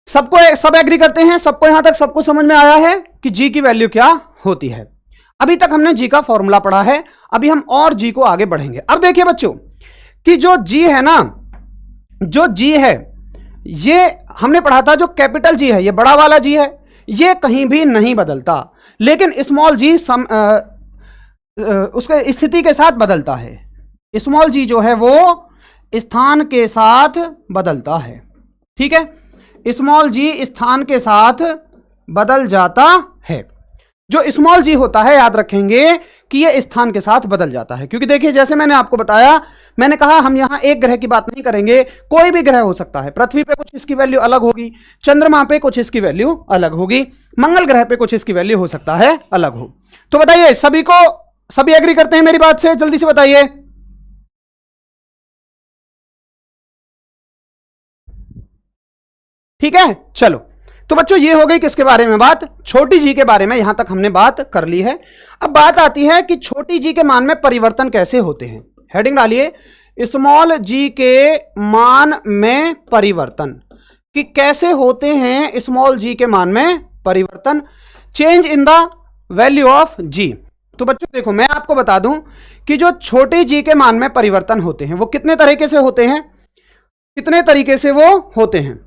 सबको, सब एग्री करते हैं? सबको यहां तक सबको समझ में आया है कि जी की वैल्यू क्या होती है? अभी तक हमने जी का फॉर्मूला पढ़ा है, अभी हम और जी को आगे बढ़ेंगे। अब देखिए बच्चों कि जो जी है ना, जो जी है ये हमने पढ़ा था, जो कैपिटल जी है, ये बड़ा वाला जी है, ये कहीं भी नहीं बदलता, लेकिन स्मॉल जी उसके स्थिति के साथ बदलता है। स्मॉल जी जो है वो स्थान के साथ बदलता है। ठीक है, स्मॉल जी स्थान के साथ बदल जाता है। जो स्मॉल जी होता है, याद रखेंगे कि ये स्थान के साथ बदल जाता है, क्योंकि देखिए जैसे मैंने आपको बताया, मैंने कहा हम यहां एक ग्रह की बात नहीं करेंगे, कोई भी ग्रह हो सकता है। पृथ्वी पे कुछ इसकी वैल्यू अलग होगी, चंद्रमा पे कुछ इसकी वैल्यू अलग होगी, मंगल ग्रह पे कुछ इसकी वैल्यू हो सकता है अलग हो। तो बताइए, सभी एग्री करते हैं मेरी बात से? जल्दी से बताइए। ठीक है, चलो, तो बच्चों ये हो गई किसके बारे में बात? छोटी जी के बारे में। यहां तक हमने बात कर ली है। अब बात आती है कि छोटी जी के मान में परिवर्तन कैसे होते हैं। हेडिंग डालिए, स्मॉल जी के मान में परिवर्तन, कि कैसे होते हैं स्मॉल जी के मान में परिवर्तन, change in the value of G. तो बच्चों देखो, मैं आपको बता दूं कि जो छोटे जी के मान में परिवर्तन होते हैं वो कितने तरीके से होते हैं, कितने तरीके से वो होते हैं।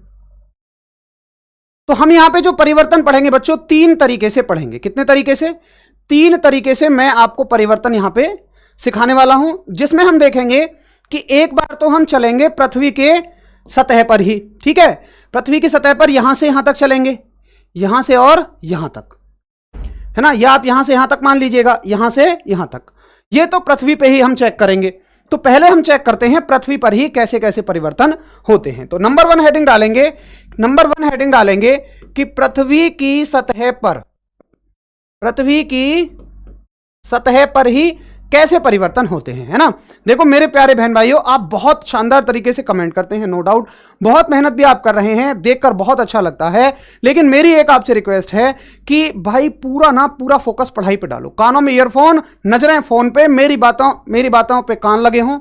तो हम यहां पे जो परिवर्तन पढ़ेंगे बच्चों, 3 तरीके से पढ़ेंगे। कितने तरीके से? 3 तरीके से मैं आपको परिवर्तन यहां पे सिखाने वाला हूं, जिसमें हम देखेंगे कि एक बार तो हम चलेंगे पृथ्वी के सतह पर ही। ठीक है, पृथ्वी की सतह पर यहां से यहां तक चलेंगे, यहां से और यहां तक, है ना, या आप यहां से यहां तक मान लीजिएगा, यहां से यहां तक। ये तो पृथ्वी पे ही हम चेक करेंगे। तो पहले हम चेक करते हैं पृथ्वी पर ही कैसे कैसे परिवर्तन होते हैं। तो नंबर 1 हेडिंग डालेंगे कि पृथ्वी की सतह पर ही कैसे परिवर्तन होते हैं, है ना। देखो मेरे प्यारे बहन भाइयों, आप बहुत शानदार तरीके से कमेंट करते हैं, नो डाउट, बहुत मेहनत भी आप कर रहे हैं, देखकर बहुत अच्छा लगता है। लेकिन मेरी एक आपसे रिक्वेस्ट है कि भाई पूरा फोकस पढ़ाई पे डालो, कानों में ईयरफोन, नजरें फोन पे, मेरी बातों पे कान लगे हों,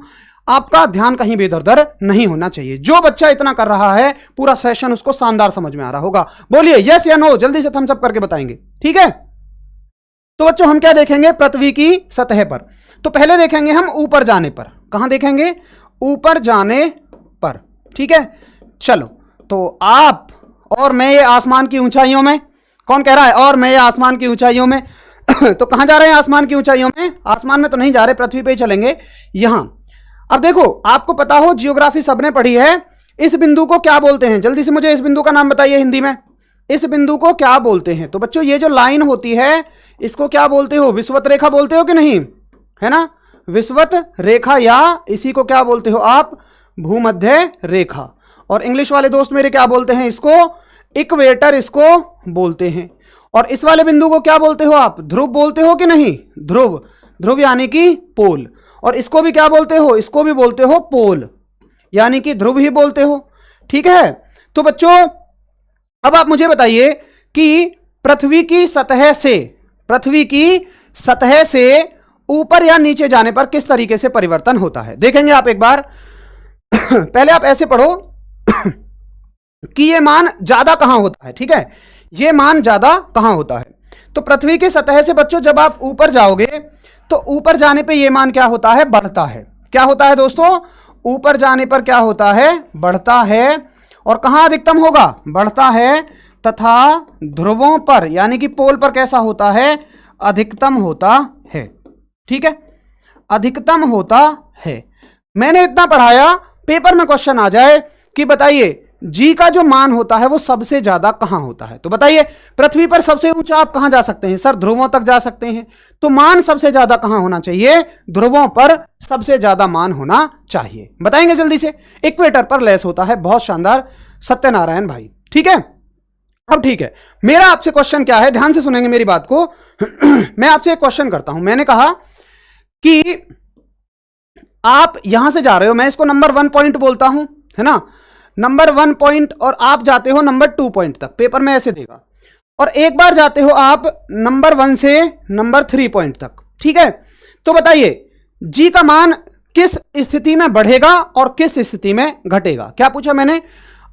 आपका ध्यान कहीं भी इधर उधर नहीं होना चाहिए। जो बच्चा इतना कर रहा है, पूरा सेशन उसको शानदार समझ में आ रहा होगा। बोलिए यस या नो, जल्दी से थम्स अप करके बताएंगे। ठीक है, तो बच्चों हम क्या देखेंगे पृथ्वी की सतह पर? तो पहले देखेंगे हम ऊपर जाने पर। कहां देखेंगे? ऊपर जाने पर। ठीक है, चलो, तो आप और मैं ये आसमान की ऊंचाइयों में, कौन कह रहा है और मैं ये आसमान की ऊंचाइयों में? तो कहां जा रहे हैं? आसमान की ऊंचाइयों में। आसमान में तो नहीं जा रहे, पृथ्वी पे ही चलेंगे, यहां। अब देखो, आपको पता हो, जियोग्राफी सबने पढ़ी है इस बिंदु को क्या बोलते हैं? जल्दी से मुझे इस बिंदु का नाम बताइए हिंदी में। इस बिंदु को क्या बोलते हैं? तो बच्चों ये जो लाइन होती है इसको क्या बोलते हो? विषुवत रेखा बोलते हो कि नहीं, है ना? विषुवत रेखा, या इसी को क्या बोलते हो आप? भूमध्य रेखा। और इंग्लिश वाले दोस्त मेरे क्या बोलते हैं इसको? इक्वेटर इसको बोलते हैं। और इस वाले बिंदु को क्या बोलते हो आप? ध्रुव बोलते हो कि नहीं? ध्रुव, ध्रुव यानी कि पोल। और इसको भी क्या बोलते हो? इसको भी बोलते हो पोल, यानी कि ध्रुव ही बोलते हो। ठीक है, तो बच्चों अब आप मुझे बताइए कि पृथ्वी की सतह से ऊपर या नीचे जाने पर किस तरीके से परिवर्तन होता है। देखेंगे आप एक बार। पहले आप ऐसे पढ़ो कि ये मान ज्यादा कहां होता है। ठीक है, ये मान ज्यादा कहां होता है? तो पृथ्वी की सतह से बच्चों जब आप ऊपर जाओगे तो ऊपर जाने पे ये मान क्या होता है? बढ़ता है। क्या होता है दोस्तों? ऊपर जाने पर क्या होता है? बढ़ता है। और कहां अधिकतम होगा? बढ़ता है। तथा ध्रुवों पर यानी कि पोल पर कैसा होता है? अधिकतम होता है। ठीक है, अधिकतम होता है। मैंने इतना पढ़ाया, पेपर में क्वेश्चन आ जाए कि बताइए जी का जो मान होता है वो सबसे ज्यादा कहां होता है? तो बताइए पृथ्वी पर सबसे ऊंचा आप कहां जा सकते हैं? सर ध्रुवों तक जा सकते हैं। तो मान सबसे ज्यादा कहां होना चाहिए? ध्रुवों पर सबसे ज्यादा मान होना चाहिए। बताएंगे जल्दी से। इक्वेटर पर लेस होता है। बहुत शानदार सत्यनारायण भाई। ठीक है, अब ठीक है, मेरा आपसे क्वेश्चन क्या है? ध्यान से सुनेंगे मेरी बात को। मैं आपसे एक क्वेश्चन करता हूं। मैंने कहा कि आप यहां से जा रहे हो, मैं इसको नंबर 1 पॉइंट बोलता हूं, है ना? नंबर 1 पॉइंट, और आप जाते हो नंबर 2 पॉइंट तक। पेपर में ऐसे देगा। और एक बार जाते हो आप नंबर 1 से नंबर 3 पॉइंट तक। ठीक है, तो बताइए जी का मान किस स्थिति में बढ़ेगा और किस स्थिति में घटेगा? क्या पूछा मैंने?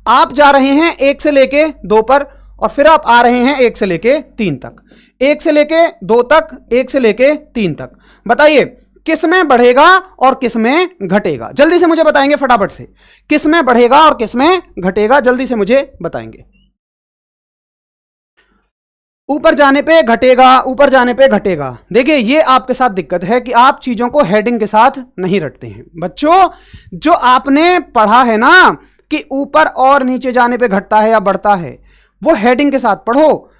आप जा रहे हैं 1 से लेके 2 पर, और फिर आप आ रहे हैं 1 से लेके 3 तक, 1 से लेके 2 तक, 1 से लेके 3 तक। बताइए किस में बढ़ेगा और किस में घटेगा? जल्दी से मुझे बताएंगे फटाफट से। किस में बढ़ेगा और किस में घटेगा? जल्दी से मुझे बताएंगे। ऊपर जाने पे घटेगा, ऊपर जाने पे घटेगा। देखिए ये आपके साथ दिक्कत है कि आप चीजों को हेडिंग के साथ नहीं रटते हैं। बच्चों जो आपने पढ़ा है ना कि ऊपर और नीचे जाने पे घटता है या बढ़ता है, वो हेडिंग के साथ पढ़ो।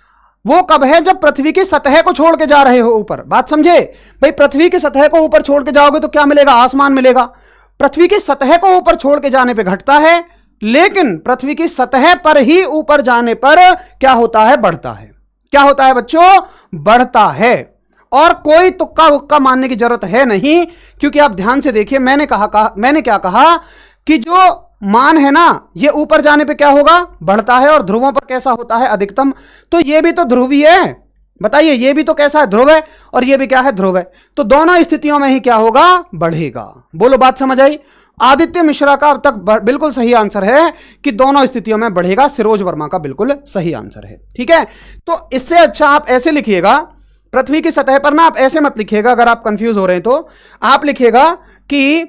वो कब है? जब पृथ्वी की सतह को छोड़ के जा रहे हो ऊपर। बात समझे भाई? पृथ्वी की सतह को ऊपर छोड़ के जाओगे तो क्या मिलेगा? आसमान मिलेगा। पृथ्वी की सतह को ऊपर छोड़ के जाने पे घटता है, लेकिन पृथ्वी की सतह पर ही ऊपर जाने पर क्या होता है? बढ़ता है। क्या होता है बच्चों? बढ़ता है। और कोई तुक्का उक्का मानने की जरूरत है नहीं, क्योंकि आप ध्यान से देखिए, मैंने क्या कहा कि जो मान है ना ये ऊपर जाने पे क्या होगा? बढ़ता है। और ध्रुवों पर कैसा होता है? अधिकतम। तो ये भी तो ध्रुवीय है। बताइए ये भी तो कैसा है? ध्रुव है। और ये भी क्या है? ध्रुव है। तो दोनों स्थितियों में ही क्या होगा? बढ़ेगा। बोलो बात समझ आई? आदित्य मिश्रा का अब तक बिल्कुल सही आंसर है कि दोनों स्थितियों में बढ़ेगा। सिरोज वर्मा का बिल्कुल सही आंसर है। ठीक है, तो इससे अच्छा आप ऐसे लिखिएगा, पृथ्वी की सतह पर ना आप ऐसे मत लिखिएगा। अगर आप कंफ्यूज हो रहे हैं तो आप लिखिएगा कि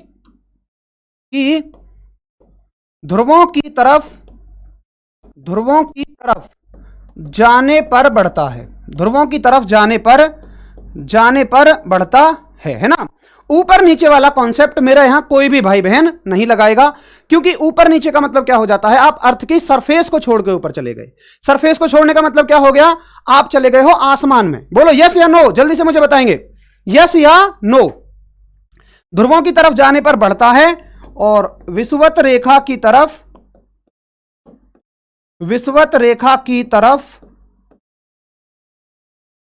ध्रुवों की तरफ जाने पर बढ़ता है। ध्रुवों की तरफ जाने पर बढ़ता है ना? ऊपर नीचे वाला कॉन्सेप्ट मेरा यहां कोई भी भाई बहन नहीं लगाएगा, क्योंकि ऊपर नीचे का मतलब क्या हो जाता है? आप अर्थ की सरफेस को छोड़ के ऊपर चले गए। सरफेस को छोड़ने का मतलब क्या हो गया? आप चले गए हो आसमान में। बोलो यस या नो, जल्दी से मुझे बताएंगे, यस या नो। ध्रुवों की तरफ जाने पर बढ़ता है और विषुवत रेखा की तरफ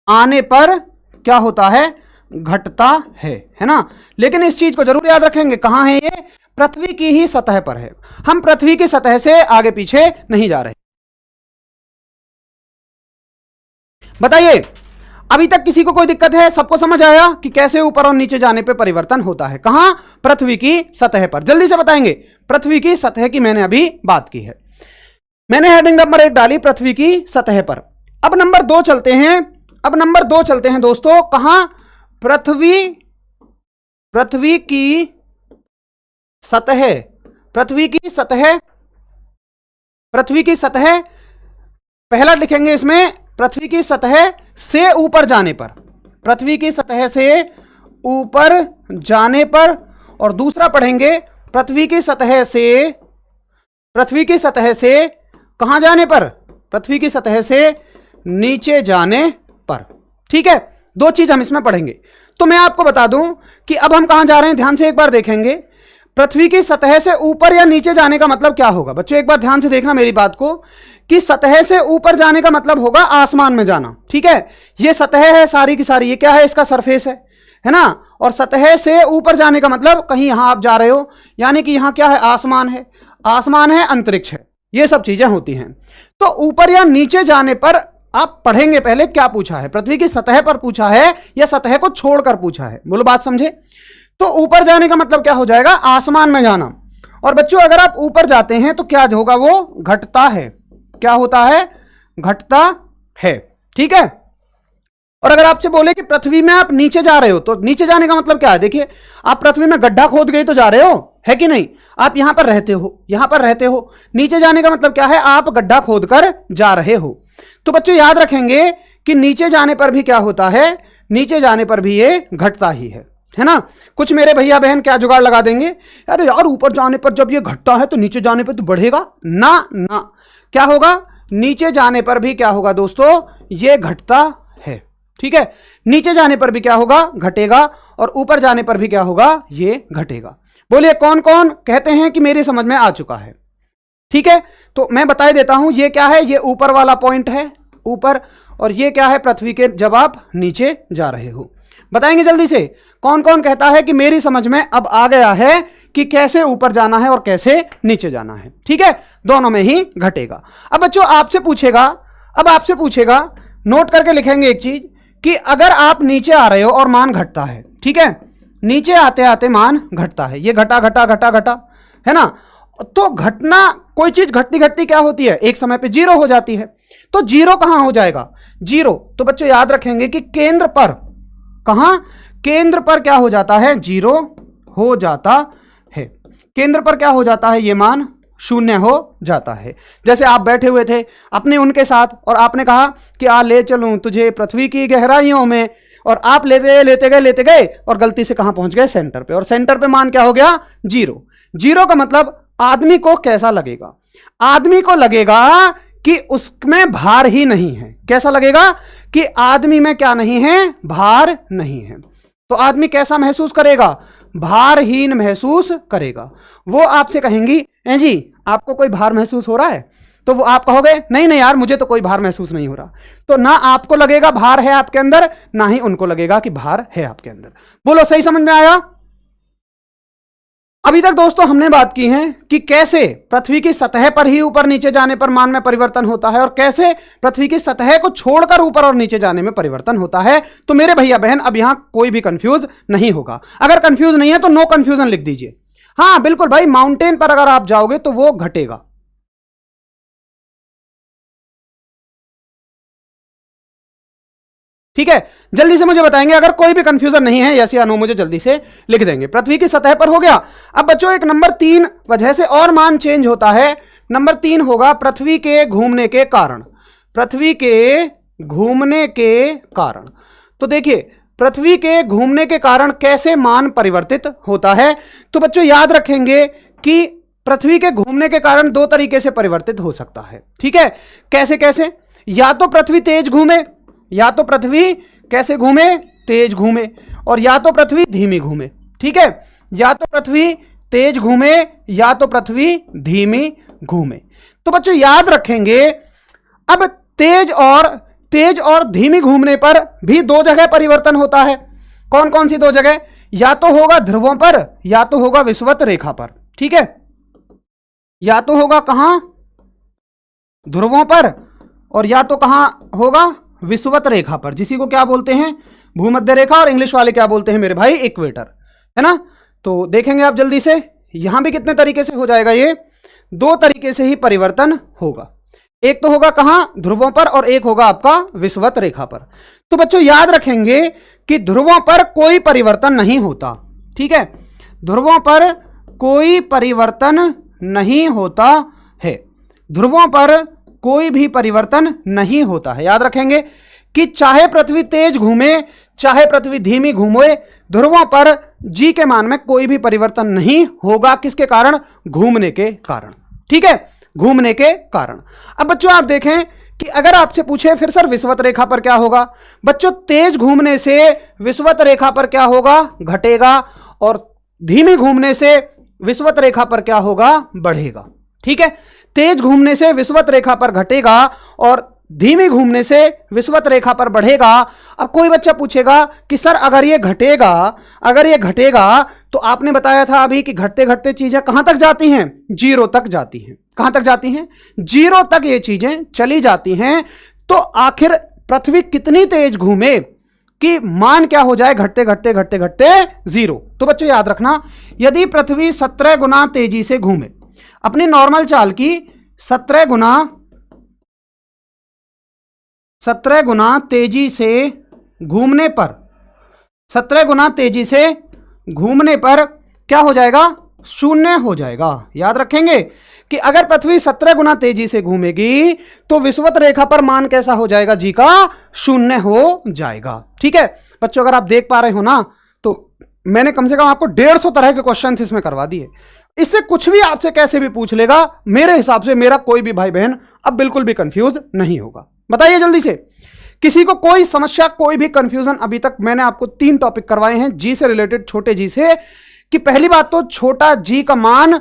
आने पर क्या होता है? घटता है ना? लेकिन इस चीज को जरूर याद रखेंगे, कहां है ये? पृथ्वी की ही सतह पर है। हम पृथ्वी की सतह से आगे पीछे नहीं जा रहे। बताइए अभी तक किसी को कोई दिक्कत है? सबको समझ आया कि कैसे ऊपर और नीचे जाने पे परिवर्तन होता है? कहां? पृथ्वी की सतह पर। जल्दी से बताएंगे। पृथ्वी की सतह की मैंने अभी बात की है। मैंने हेडिंग नंबर 1 डाली पृथ्वी की सतह पर। अब नंबर 2 चलते हैं। दोस्तों। कहां? पृथ्वी की सतह पहला लिखेंगे इसमें, पृथ्वी की सतह से ऊपर जाने पर। पृथ्वी की सतह से ऊपर जाने पर। और दूसरा पढ़ेंगे पृथ्वी की सतह पृथ्वी की सतह से कहां जाने पर? पृथ्वी की सतह से नीचे जाने पर। ठीक है, दो चीज हम इसमें पढ़ेंगे। तो मैं आपको बता दूं कि अब हम कहां जा रहे हैं, ध्यान से एक बार देखेंगे। पृथ्वी की सतह से ऊपर या नीचे जाने का मतलब क्या होगा? बच्चों एक बार ध्यान से देखना मेरी बात को, कि सतह से ऊपर जाने का मतलब होगा आसमान में जाना। ठीक है, ये सतह है सारी की सारी, ये क्या है? इसका सरफेस है ना। और सतह से ऊपर जाने का मतलब कहीं यहां आप जा रहे हो, यानी कि यहां क्या है? आसमान है, आसमान है, अंतरिक्ष है, ये सब चीजें होती हैं। तो ऊपर या नीचे जाने पर आप पढ़ेंगे पहले क्या पूछा है, पृथ्वी की सतह पर पूछा है या सतह को छोड़कर पूछा है? बोलो बात समझे। तो ऊपर जाने का मतलब क्या हो जाएगा? आसमान में जाना। और बच्चों अगर आप ऊपर जाते हैं तो क्या होगा? वो घटता है। क्या होता है? घटता है। ठीक है। और अगर आपसे बोले कि पृथ्वी में आप नीचे जा रहे हो, तो नीचे जाने का मतलब क्या है? देखिए, आप पृथ्वी में गड्ढा खोद गए तो जा रहे हो, है कि नहीं? आप यहां पर रहते हो, यहां पर रहते हो। नीचे जाने का मतलब क्या है? आप गड्ढा खोद कर जा रहे हो। तो बच्चों याद रखेंगे कि नीचे जाने पर भी क्या होता है? नीचे जाने पर भी ये घटता ही है ना। कुछ मेरे भैया बहन क्या जुगाड़ लगा देंगे, अरे यार ऊपर जाने पर जब ये घटता है तो नीचे जाने पर तो बढ़ेगा ना। ना, क्या होगा? नीचे जाने पर भी क्या होगा दोस्तों? ये घटता है। ठीक है, नीचे जाने पर भी क्या होगा? घटेगा। और ऊपर जाने पर भी क्या होगा? ये घटेगा। बोलिए कौन कौन कहते हैं कि मेरी समझ में आ चुका है? ठीक है, तो मैं बता देता हूं, ये क्या है? ये ऊपर वाला पॉइंट है, ऊपर। और ये क्या है? पृथ्वी के जब आप नीचे जा रहे हो। बताएंगे जल्दी से कौन कौन कहता है कि मेरी समझ में अब आ गया है कि कैसे ऊपर जाना है और कैसे नीचे जाना है। ठीक है, दोनों में ही घटेगा। अब बच्चों आपसे पूछेगा, नोट करके लिखेंगे एक चीज, कि अगर आप नीचे आ रहे हो और मान घटता है, ठीक है, नीचे आते आते मान घटता है, ये घटा घटा घटा घटा, है ना। तो घटना, कोई चीज घटती घटती क्या होती है? एक समय पे जीरो हो जाती है। तो जीरो कहां हो जाएगा? जीरो। तो बच्चों याद रखेंगे कि केंद्र पर, कहां? केंद्र पर क्या हो जाता है? जीरो हो जाता है। केंद्र पर क्या हो जाता है? ये मान शून्य हो जाता है। जैसे आप बैठे हुए थे अपने उनके साथ और आपने कहा कि आ ले चलूं तुझे पृथ्वी की गहराइयों में, और आप लेते गए और गलती से कहां पहुंच गए? सेंटर पे। और सेंटर पे मान क्या हो गया? जीरो। जीरो का मतलब आदमी को कैसा लगेगा? आदमी को लगेगा कि उसमें भार ही नहीं है। कैसा लगेगा? कि आदमी में क्या नहीं है? भार नहीं है। तो आदमी कैसा महसूस करेगा? भारहीन महसूस करेगा। वो आपसे कहेंगी, ए जी आपको कोई भार महसूस हो रहा है? तो वो आप कहोगे नहीं नहीं यार मुझे तो कोई भार महसूस नहीं हो रहा। तो ना आपको लगेगा भार है आपके अंदर, ना ही उनको लगेगा कि भार है आपके अंदर। बोलो सही समझ में आया? अभी तक दोस्तों हमने बात की है कि कैसे पृथ्वी की सतह पर ही ऊपर नीचे जाने पर मान में परिवर्तन होता है और कैसे पृथ्वी की सतह को छोड़कर ऊपर और नीचे जाने में परिवर्तन होता है। तो मेरे भैया बहन अब यहां कोई भी कंफ्यूज नहीं होगा। अगर कंफ्यूज नहीं है तो नो कंफ्यूजन लिख दीजिए। हाँ बिल्कुल भाई, माउंटेन पर अगर आप जाओगे तो वो घटेगा। ठीक है, जल्दी से मुझे बताएंगे अगर कोई भी कंफ्यूजन नहीं है, यस या नो मुझे जल्दी से लिख देंगे। पृथ्वी की सतह पर हो गया। अब बच्चों एक नंबर 3 वजह से और मान चेंज होता है। नंबर 3 होगा पृथ्वी के घूमने के कारण। पृथ्वी के घूमने के कारण। तो देखिए पृथ्वी के घूमने के कारण कैसे मान परिवर्तित होता है। तो बच्चों याद रखेंगे कि पृथ्वी के घूमने के कारण दो तरीके से परिवर्तित हो सकता है। ठीक है, कैसे कैसे? या तो पृथ्वी तेज घूमे, या तो पृथ्वी कैसे घूमे? तेज घूमे। और या तो पृथ्वी धीमी घूमे। ठीक है, या तो पृथ्वी तेज घूमे या तो पृथ्वी धीमी घूमे। तो बच्चों याद रखेंगे अब तेज और धीमी घूमने पर भी दो जगह परिवर्तन होता है। कौन कौन सी दो जगह? या तो होगा ध्रुवों पर या तो होगा विषुवत रेखा पर। ठीक है, या तो होगा कहां? ध्रुवों पर, और या तो कहां होगा? विषुवत रेखा पर, जिसी को क्या बोलते हैं? भूमध्य रेखा, और इंग्लिश वाले क्या बोलते हैं मेरे भाई? इक्वेटर, है ना। तो देखेंगे आप जल्दी से, यहां भी कितने तरीके से हो जाएगा? ये दो तरीके से ही परिवर्तन होगा। एक तो होगा कहां? ध्रुवों पर, और एक होगा आपका विषुवत रेखा पर। तो बच्चों याद रखेंगे कि ध्रुवों पर कोई परिवर्तन नहीं होता। ठीक है, ध्रुवों पर कोई परिवर्तन नहीं होता है। ध्रुवों पर कोई भी परिवर्तन नहीं होता है। याद रखेंगे कि चाहे पृथ्वी तेज घूमे चाहे पृथ्वी धीमी घूमे, ध्रुवों पर जी के मान में कोई भी परिवर्तन नहीं होगा। किसके कारण? घूमने के कारण। ठीक है, घूमने के कारण। अब बच्चों आप देखें कि अगर आपसे पूछे फिर सर विषुवत रेखा पर क्या होगा, बच्चों तेज घूमने से विषुवत रेखा पर क्या होगा, घटेगा, और धीमी घूमने से विषुवत रेखा पर क्या होगा, बढ़ेगा। ठीक है, तेज घूमने से विषुवत रेखा पर घटेगा और धीमी घूमने से विषुवत रेखा पर बढ़ेगा। अब कोई बच्चा पूछेगा कि सर अगर ये घटेगा तो आपने बताया था अभी कि घटते घटते चीजें कहां तक जाती हैं, जीरो तक जाती हैं। कहां तक जाती हैं, जीरो तक ये चीजें चली जाती हैं। तो आखिर पृथ्वी कितनी तेज घूमे कि मान क्या हो जाए, घटते घटते घटते घटते जीरो। तो बच्चों याद रखना, यदि पृथ्वी 17 गुना तेजी से घूमे, अपनी नॉर्मल चाल की 17 गुना तेजी से घूमने पर, 17 गुना तेजी से घूमने पर क्या हो जाएगा, शून्य हो जाएगा। याद रखेंगे कि अगर पृथ्वी 17 गुना तेजी से घूमेगी तो विषुवत रेखा पर मान कैसा हो जाएगा, जी का शून्य हो जाएगा। ठीक है बच्चों, अगर आप देख पा रहे हो ना तो मैंने कम से कम आपको 150 तरह के क्वेश्चन इसमें करवा दिए। इससे कुछ भी आपसे कैसे भी पूछ लेगा, मेरे हिसाब से मेरा कोई भी भाई बहन अब बिल्कुल भी कंफ्यूज नहीं होगा। बताइए जल्दी से, किसी को कोई समस्या, कोई भी कंफ्यूजन? अभी तक मैंने आपको 3 टॉपिक करवाए हैं जी से रिलेटेड, छोटे जी से, कि पहली बात तो छोटा जी का मान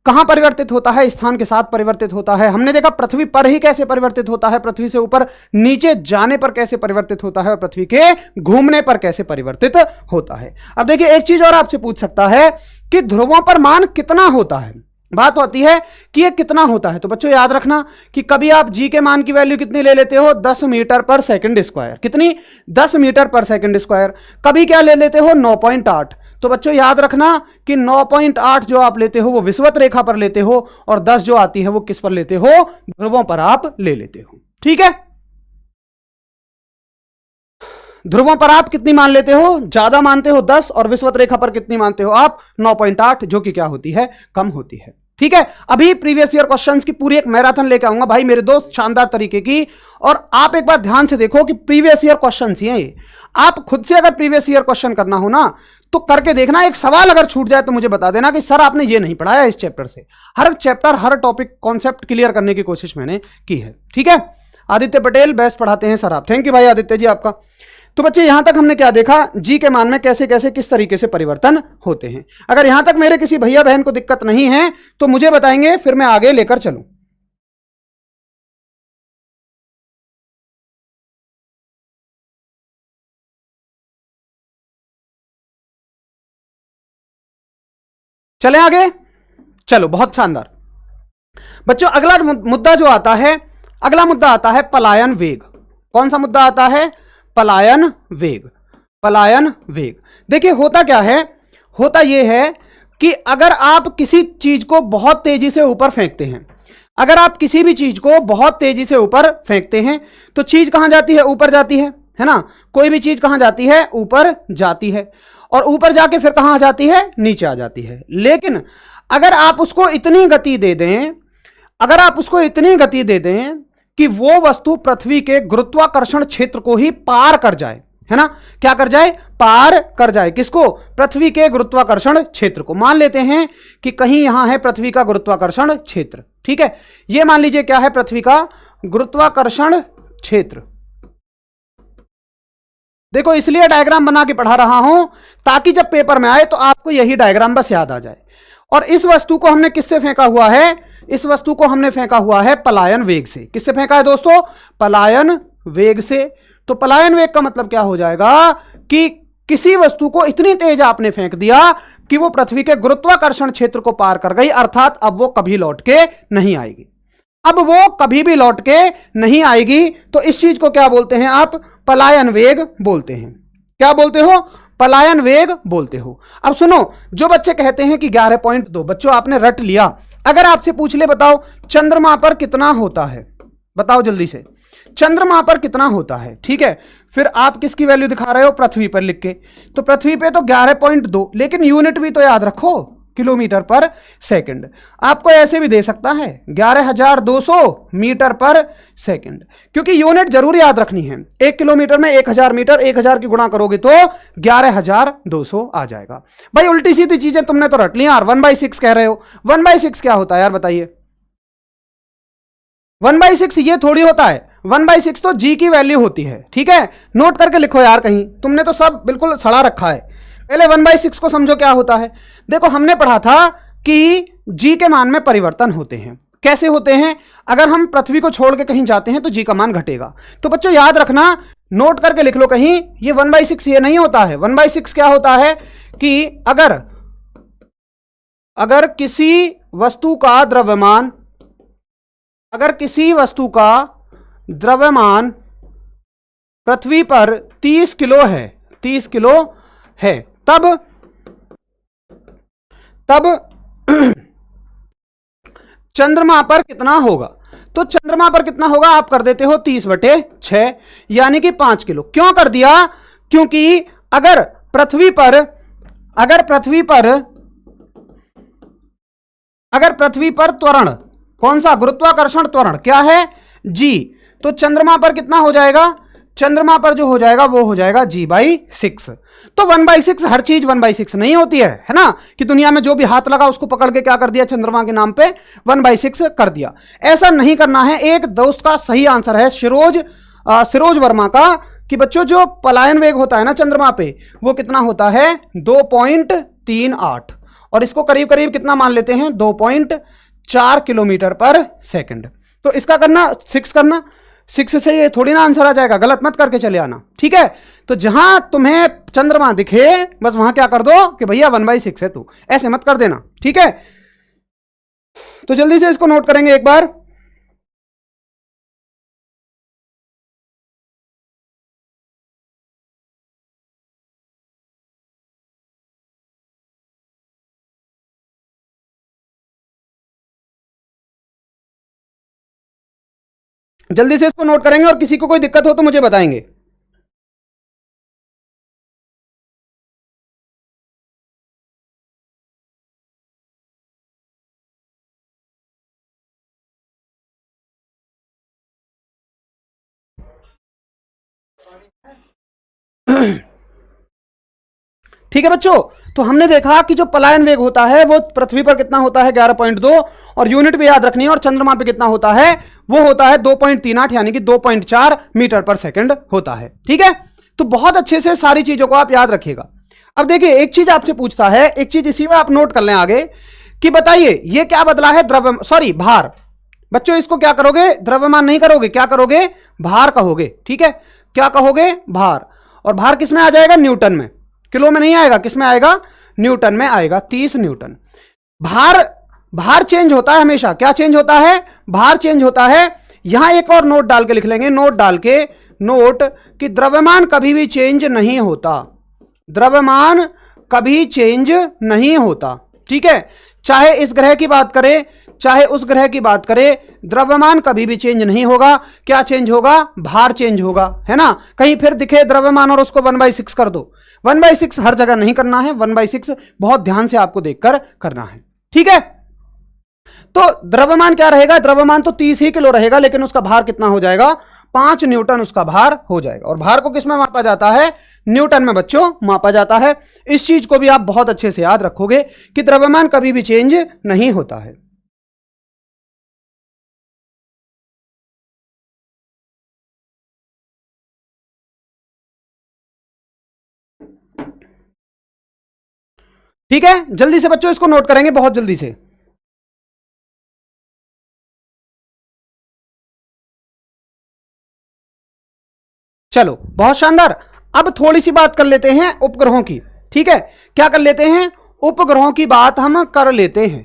कहां परिवर्तित होता है, स्थान के साथ परिवर्तित होता है। हमने देखा पृथ्वी पर ही कैसे परिवर्तित होता है, पृथ्वी से ऊपर नीचे जाने पर कैसे परिवर्तित होता है, और पृथ्वी के घूमने पर कैसे परिवर्तित होता है। अब देखिए एक चीज और आपसे पूछ सकता है कि ध्रुवों पर मान कितना होता है। बात होती है कि ये कितना होता है। तो बच्चों याद रखना कि कभी आप जी के मान की वैल्यू कितनी ले लेते हो, 10 मीटर पर सेकंड स्क्वायर। कितनी, 10 मीटर पर सेकंड स्क्वायर। कभी क्या ले लेते हो, 9.8। तो बच्चों याद रखना कि 9.8 जो आप लेते हो वो विषुवत रेखा पर लेते हो, और 10 जो आती है वो किस पर लेते हो, ध्रुवों पर आप ले लेते हो। ठीक है, ध्रुवों पर आप कितनी मान लेते हो, ज्यादा मानते हो 10, और विषुवत रेखा पर कितनी मानते हो आप, 9.8, जो कि क्या होती है, कम होती है। ठीक है, अभी प्रीवियस ईयर क्वेश्चंस की पूरी एक मैराथन लेके आऊंगा भाई मेरे दोस्त, शानदार तरीके की। और आप एक बार ध्यान से देखो कि प्रीवियस ईयर क्वेश्चंस ही हैं ये। आप खुद से अगर प्रीवियस ईयर क्वेश्चन करना हो ना तो करके देखना। एक सवाल अगर छूट जाए तो मुझे बता देना कि सर आपने ये नहीं पढ़ाया इस चैप्टर से। हर चैप्टर, हर टॉपिक, कॉन्सेप्ट क्लियर करने की कोशिश मैंने की है। ठीक है, आदित्य पटेल बेस्ट पढ़ाते हैं सर आप। थैंक यू भाई आदित्य जी आपका। तो बच्चे यहां तक हमने क्या देखा, जी के मान में कैसे कैसे किस तरीके से परिवर्तन होते हैं। अगर यहां तक मेरे किसी भैया बहन को दिक्कत नहीं है तो मुझे बताएंगे, फिर मैं आगे लेकर चलूं। चलें आगे, चलो बहुत शानदार बच्चों। अगला मुद्दा जो आता है, अगला मुद्दा आता है पलायन वेग। कौन सा मुद्दा आता है, पलायन वेग। पलायन वेग देखिए होता क्या है, होता यह है कि अगर आप किसी चीज को बहुत तेजी से ऊपर फेंकते हैं, अगर आप किसी भी चीज को बहुत तेजी से ऊपर फेंकते हैं तो चीज कहां जाती है, ऊपर जाती है ना। कोई भी चीज कहां जाती है, ऊपर जाती है, और ऊपर जाके फिर कहां जाती है, नीचे आ जाती है। लेकिन अगर आप उसको इतनी गति दे दें, अगर आप उसको इतनी गति दे दें कि वो वस्तु पृथ्वी के गुरुत्वाकर्षण क्षेत्र को ही पार कर जाए, है ना, क्या कर जाए, पार कर जाए। किसको, पृथ्वी के गुरुत्वाकर्षण क्षेत्र को। मान लेते हैं कि कहीं यहां है पृथ्वी का गुरुत्वाकर्षण क्षेत्र। ठीक है, ये मान लीजिए क्या है, पृथ्वी का गुरुत्वाकर्षण क्षेत्र। देखो इसलिए डायग्राम बना के पढ़ा रहा हूं ताकि जब पेपर में आए तो आपको यही डायग्राम बस याद आ जाए। और इस वस्तु को हमने किससे फेंका हुआ है, इस वस्तु को हमने फेंका हुआ है पलायन वेग से। किससे फेंका है दोस्तों, पलायन वेग से। तो पलायन वेग का मतलब क्या हो जाएगा कि किसी वस्तु को इतनी तेज आपने फेंक दिया कि वो पृथ्वी के गुरुत्वाकर्षण क्षेत्र को पार कर गई, अर्थात अब वो कभी लौट के नहीं आएगी। अब वो कभी भी लौट के नहीं आएगी तो इस चीज को क्या बोलते हैं आप, पलायन वेग बोलते हैं। क्या बोलते हो, पलायन वेग बोलते हो। अब सुनो, जो बच्चे कहते हैं कि 11.2, बच्चों आपने रट लिया। अगर आपसे पूछ ले बताओ चंद्रमा पर कितना होता है, बताओ जल्दी से, चंद्रमा पर कितना होता है। ठीक है, फिर आप किसकी वैल्यू दिखा रहे हो, पृथ्वी पर लिख के। तो पृथ्वी पे तो 11.2, लेकिन यूनिट भी तो याद रखो, किलोमीटर पर सेकंड। आपको ऐसे भी दे सकता है 11,200 मीटर पर सेकंड, क्योंकि यूनिट जरूर याद रखनी है। 1 किलोमीटर में 1000 मीटर, 1000 की गुणा करोगे तो 11,200 आ जाएगा। भाई उल्टी सीधी चीजें तुमने तो रट ली यार। 1/6 कह रहे हो, 1/6 क्या होता है यार बताइए। 1/6 ये थोड़ी होता है, 1/6 तो g की वैल्यू होती है, ठीक है। नोट करके लिखो यार, कहीं तुमने तो सब बिल्कुल सड़ा रखा है। पहले 1/6 को समझो क्या होता है। देखो हमने पढ़ा था कि g के मान में परिवर्तन होते हैं। कैसे होते हैं? अगर हम पृथ्वी को छोड़ के कहीं जाते हैं तो g का मान घटेगा। तो बच्चों याद रखना, नोट करके लिख लो कहीं, ये 1/6 ये नहीं होता है। 1/6 क्या होता है कि अगर किसी वस्तु का द्रव्यमान, अगर किसी वस्तु का द्रव्यमान पृथ्वी पर 30 किलो है, 30 किलो है, तब चंद्रमा पर कितना होगा? तो चंद्रमा पर कितना होगा आप कर देते हो 30/6 यानी कि 5 किलो। क्यों कर दिया? क्योंकि अगर पृथ्वी पर त्वरण, कौन सा? गुरुत्वाकर्षण त्वरण क्या है? g। तो चंद्रमा पर कितना हो जाएगा? चंद्रमा पर जो हो जाएगा वो हो जाएगा g/6। तो 1/6 हर चीज 1/6 नहीं होती है ना, कि दुनिया में जो भी हाथ लगा उसको पकड़ के क्या कर दिया, चंद्रमा के नाम पे 1/6 कर दिया। ऐसा नहीं करना है। एक दोस्त का सही आंसर है सिरोज वर्मा का, कि बच्चों जो पलायन वेग होता है ना चंद्रमा पे, वो कितना होता है? 2.38, और इसको करीब करीब कितना मान लेते हैं? 2.4 किलोमीटर पर सेकंड। तो इसका करना 6 करना, 6 से ये थोड़ी ना आंसर आ जाएगा, गलत मत करके चले आना, ठीक है। तो जहां तुम्हें चंद्रमा दिखे बस वहां क्या कर दो कि भैया 1/6 है तू, ऐसे मत कर देना, ठीक है। तो जल्दी से इसको नोट करेंगे एक बार। जल्दी से इसको नोट करेंगे और किसी को कोई दिक्कत हो तो मुझे बताएंगे। ठीक है बच्चों, तो हमने देखा कि जो पलायन वेग होता है वो पृथ्वी पर कितना होता है? 11.2, और यूनिट भी याद रखनी है। और चंद्रमा पे कितना होता है? वो होता है 2.38 यानी कि 2.4 मीटर पर सेकंड होता है, ठीक है। तो बहुत अच्छे से सारी चीजों को आप याद रखिएगा। अब देखिए एक चीज आपसे पूछता है, एक चीज इसी में आप नोट कर लें आगे, कि बताइए ये क्या बदला है? भार। बच्चों इसको क्या करोगे? द्रव्यमान नहीं करोगे, क्या करोगे? भार कहोगे, ठीक है। क्या कहोगे? भार। और भार किस में आ जाएगा? न्यूटन में, किलो में नहीं आएगा। किस में आएगा? न्यूटन में आएगा, 30 न्यूटन। भार चेंज होता है हमेशा। क्या चेंज होता है? भार चेंज होता है। यहां एक और नोट डाल के लिख लेंगे, नोट कि द्रव्यमान कभी भी चेंज नहीं होता, द्रव्यमान कभी चेंज नहीं होता, ठीक है। चाहे इस ग्रह की बात करें चाहे उस ग्रह की बात करें, द्रव्यमान कभी भी चेंज नहीं होगा। क्या चेंज होगा? भार चेंज होगा, है ना। कहीं फिर दिखे द्रव्यमान और उसको 1/6 कर दो। 1/6 हर जगह नहीं करना है, 1/6 बहुत ध्यान से आपको देखकर करना है, ठीक है। तो द्रव्यमान क्या रहेगा? द्रव्यमान तो 30 ही किलो रहेगा, लेकिन उसका भार कितना हो जाएगा? 5 न्यूटन उसका भार हो जाएगा। और भार को किस में मापा जाता है? न्यूटन में बच्चों मापा जाता है। इस चीज को भी आप बहुत अच्छे से याद रखोगे कि द्रव्यमान कभी भी चेंज नहीं होता है। ठीक है, जल्दी से बच्चों इसको नोट करेंगे, बहुत जल्दी से। चलो बहुत शानदार। अब थोड़ी सी बात कर लेते हैं उपग्रहों की, ठीक है। क्या कर लेते हैं? उपग्रहों की बात हम कर लेते हैं।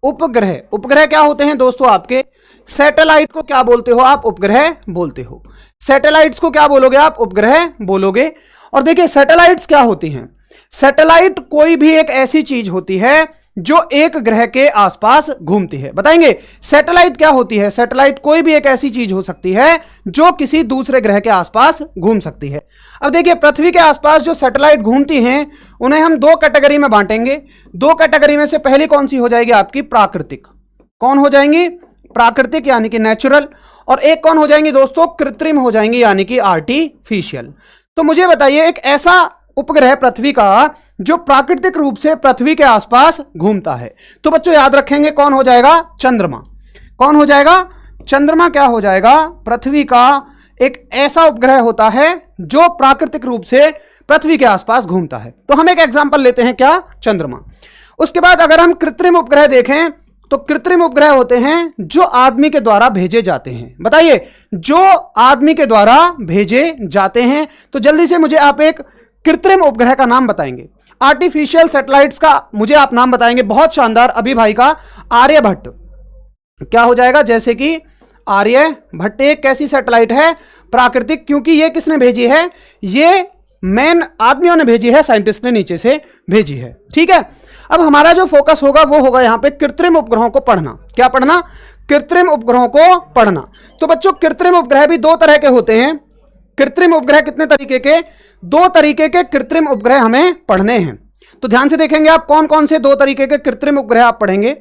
उपग्रह क्या होते हैं दोस्तों? आपके सैटेलाइट को क्या बोलते हो आप? उपग्रह बोलते हो। सैटेलाइट्स को क्या बोलोगे आप? उपग्रह बोलोगे। और देखिए सैटेलाइट्स क्या होती हैं? सैटेलाइट कोई भी एक ऐसी चीज होती है जो एक ग्रह के आसपास घूमती है। बताएंगे सैटेलाइट क्या होती है? सैटेलाइट कोई भी एक ऐसी चीज हो सकती है जो किसी दूसरे ग्रह के आसपास घूम सकती है। अब देखिए पृथ्वी के आसपास जो सैटेलाइट घूमती हैं उन्हें हम दो कैटेगरी में बांटेंगे। दो कैटेगरी में से पहली कौन सी हो जाएगी आपकी? प्राकृतिक। कौन हो जाएंगी? प्राकृतिक यानी कि नेचुरल। और एक कौन हो जाएंगी दोस्तों? कृत्रिम हो जाएंगी यानी कि आर्टिफिशियल। तो मुझे बताइए एक ऐसा उपग्रह पृथ्वी का जो प्राकृतिक रूप से पृथ्वी के आसपास घूमता है, तो बच्चों याद रखेंगे कौन हो जाएगा? चंद्रमा। कौन हो जाएगा? चंद्रमा क्या हो जाएगा, पृथ्वी का एक ऐसा उपग्रह होता है जो प्राकृतिक रूप से पृथ्वी के आसपास घूमता है। तो हम एक एग्जांपल लेते हैं, क्या, चंद्रमा। उसके बाद अगर हम कृत्रिम उपग्रह देखें तो कृत्रिम उपग्रह होते हैं जो आदमी के द्वारा भेजे जाते हैं। बताइए, जो आदमी के द्वारा भेजे जाते हैं। तो जल्दी से मुझे आप एक कृत्रिम उपग्रह का नाम बताएंगे, आर्टिफिशियल सैटेलाइट्स का मुझे आप नाम बताएंगे। बहुत शानदार, अभी भाई का आर्यभट्ट क्या हो जाएगा, जैसे कि आर्यभट्ट एक कैसी सैटेलाइट है, प्राकृतिक, क्योंकि ये किसने भेजी है, ये मैन आदमियों ने भेजी है, साइंटिस्ट ने नीचे से भेजी है। ठीक है, अब हमारा जो फोकस होगा वो होगा यहां पे कृत्रिम उपग्रहों को पढ़ना। क्या पढ़ना, कृत्रिम उपग्रहों को पढ़ना। तो बच्चों कृत्रिम उपग्रह भी दो तरह के होते हैं। कृत्रिम उपग्रह कितने तरीके के, दो तरीके के कृत्रिम उपग्रह हमें पढ़ने हैं। तो ध्यान से देखेंगे आप कौन कौन से दो तरीके के कृत्रिम उपग्रह आप पढ़ेंगे।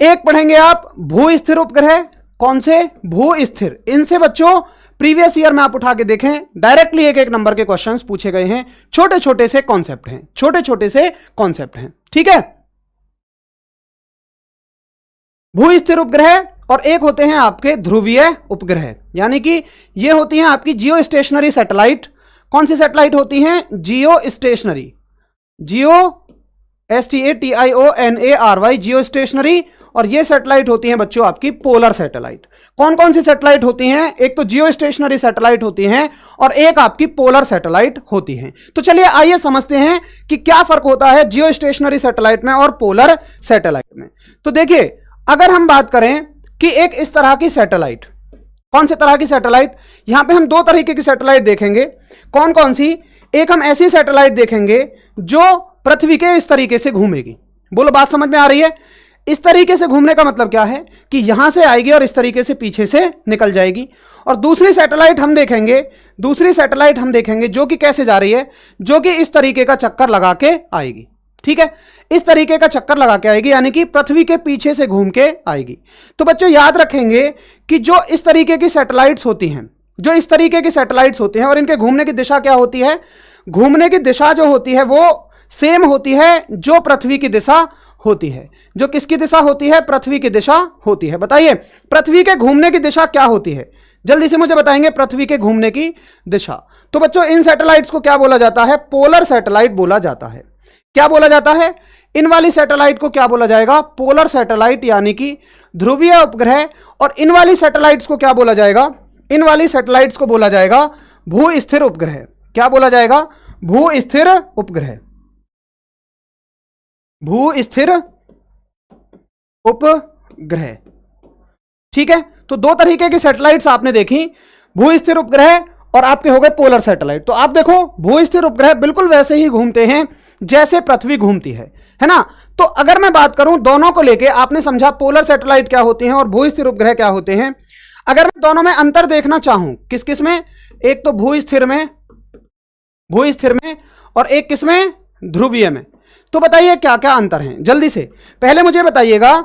एक पढ़ेंगे आप भू स्थिर उपग्रह। कौन से, भू स्थिर। इनसे बच्चों प्रीवियस ईयर में आप उठा के देखें, डायरेक्टली एक एक नंबर के क्वेश्चंस पूछे गए हैं। छोटे छोटे से कॉन्सेप्ट हैं, छोटे छोटे से कॉन्सेप्ट हैं। ठीक है, भू स्थिर उपग्रह। और एक होते हैं आपके ध्रुवीय उपग्रह, यानी कि ये होती हैं आपकी जियो स्टेशनरी सैटेलाइट। कौन सी सैटेलाइट होती हैं, जियो स्टेशनरी, जियो STATIONARY, जियो स्टेशनरी। और ये सैटेलाइट होती हैं बच्चों आपकी पोलर सैटेलाइट। कौन कौन सी सैटेलाइट होती हैं, एक तो जियो स्टेशनरी सैटेलाइट होती हैं और एक आपकी पोलर सैटेलाइट होती हैं। तो चलिए आइए समझते हैं कि क्या फर्क होता है जियो स्टेशनरी सैटेलाइट में और पोलर सैटेलाइट में। तो देखिए, अगर हम बात करें कि एक इस तरह की सैटेलाइट, कौन से तरह की सैटेलाइट, यहां पे हम दो तरीके की सैटेलाइट देखेंगे। कौन कौन सी, एक हम ऐसी सैटेलाइट देखेंगे जो पृथ्वी के इस तरीके से घूमेगी। बोलो, बात समझ में आ रही है। इस तरीके से घूमने का मतलब क्या है कि यहां से आएगी और इस तरीके से पीछे से निकल जाएगी। और दूसरी सैटेलाइट हम देखेंगे, दूसरी सैटेलाइट हम देखेंगे जो कि कैसे जा रही है, जो कि इस तरीके का चक्कर लगा के आएगी। ठीक है, इस तरीके का चक्कर लगा के आएगी, यानी कि पृथ्वी के पीछे से घूम के आएगी। तो बच्चों याद रखेंगे कि जो इस तरीके की सैटेलाइट्स होती हैं, जो इस तरीके की सैटेलाइट्स होती हैं, और इनके घूमने की दिशा क्या होती है, घूमने की दिशा जो होती है वो सेम होती है जो पृथ्वी की दिशा होती है। जो किसकी दिशा होती है, पृथ्वी की दिशा होती है। बताइए, पृथ्वी के घूमने की दिशा क्या होती है, जल्दी से मुझे बताएंगे, पृथ्वी के घूमने की दिशा। तो बच्चों इन सैटेलाइट्स को क्या बोला जाता है, पोलर सैटेलाइट बोला जाता है। क्या बोला जाता है, इन वाली सैटेलाइट को क्या बोला जाएगा, पोलर सैटेलाइट, यानी कि ध्रुवीय उपग्रह। और इन वाली सैटेलाइट्स को क्या बोला जाएगा, इन वाली सैटेलाइट्स को बोला जाएगा भू स्थिर उपग्रह। क्या बोला जाएगा, भू स्थिर उपग्रह, भू स्थिर उपग्रह। ठीक है, तो दो तरीके की सैटेलाइट्स आपने देखी, भू स्थिर उपग्रह और आपके हो गए पोलर सैटेलाइट। तो आप देखो, भू स्थिर उपग्रह बिल्कुल वैसे ही घूमते हैं जैसे पृथ्वी घूमती है ना। तो अगर मैं बात करूं दोनों को लेके, आपने समझा पोलर सैटेलाइट क्या होती हैं और भू स्थिर उपग्रह क्या होते हैं। अगर मैं दोनों में अंतर देखना चाहूं, किस किस में, एक तो भू स्थिर में, भू स्थिर में, और एक किस में, ध्रुवीय में। तो बताइए क्या क्या अंतर हैं, जल्दी से। पहले मुझे बताइएगा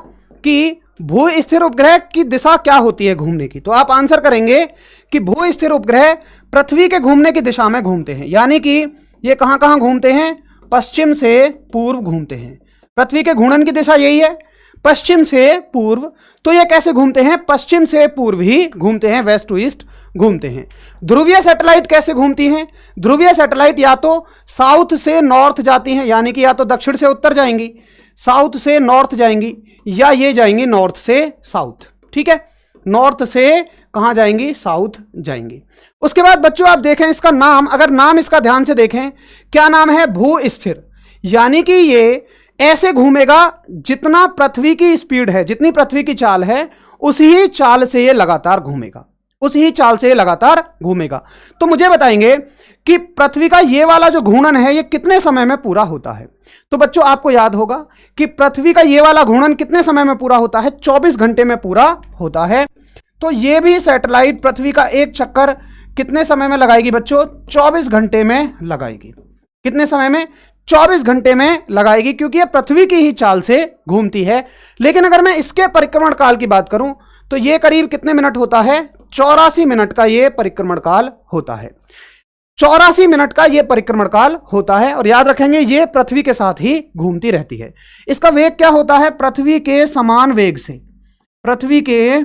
कि भू स्थिर उपग्रह की दिशा क्या होती है घूमने की। तो आप आंसर करेंगे कि भू स्थिर उपग्रह पृथ्वी के घूमने की दिशा में घूमते हैं, यानी कि ये कहां कहां घूमते हैं, पश्चिम से पूर्व घूमते हैं। पृथ्वी के घूर्णन की दिशा यही है, पश्चिम से पूर्व। तो ये कैसे घूमते हैं, पश्चिम से पूर्व ही घूमते हैं, वेस्ट टू ईस्ट घूमते हैं। ध्रुवीय सैटेलाइट कैसे घूमती हैं, ध्रुवीय सैटेलाइट या तो साउथ से नॉर्थ जाती हैं, यानी कि या तो दक्षिण से उत्तर जाएंगी, साउथ से नॉर्थ जाएंगी, या ये जाएंगी नॉर्थ से साउथ। ठीक है, नॉर्थ से कहां जाएंगी, साउथ जाएंगी। उसके बाद बच्चों आप देखें इसका नाम, अगर नाम इसका ध्यान से देखें, क्या नाम है, भू स्थिर। यानी कि ये ऐसे घूमेगा जितना पृथ्वी की स्पीड है, जितनी पृथ्वी की चाल है, उसी चाल से ये लगातार घूमेगा, उसी चाल से लगातार घूमेगा। तो मुझे बताएंगे कि पृथ्वी का ये वाला जो घूर्णन है ये कितने समय में पूरा होता है। तो बच्चों आपको याद होगा कि पृथ्वी का ये वाला घूर्णन कितने समय में पूरा होता है, 24 घंटे में पूरा होता है। तो ये भी सैटेलाइट पृथ्वी का एक चक्कर कितने समय में लगाएगी बच्चों, 24 घंटे में लगाएगी। कितने समय में, 24 घंटे में लगाएगी, क्योंकि ये पृथ्वी की ही चाल से घूमती है। लेकिन अगर मैं इसके परिक्रमण काल की बात करूं तो ये करीब कितने मिनट होता है, 84 मिनट का ये परिक्रमण काल होता है। 84 मिनट का ये परिक्रमण काल होता है। और याद रखेंगे ये पृथ्वी के साथ ही घूमती रहती है। इसका वेग क्या होता है, पृथ्वी के समान वेग से, पृथ्वी के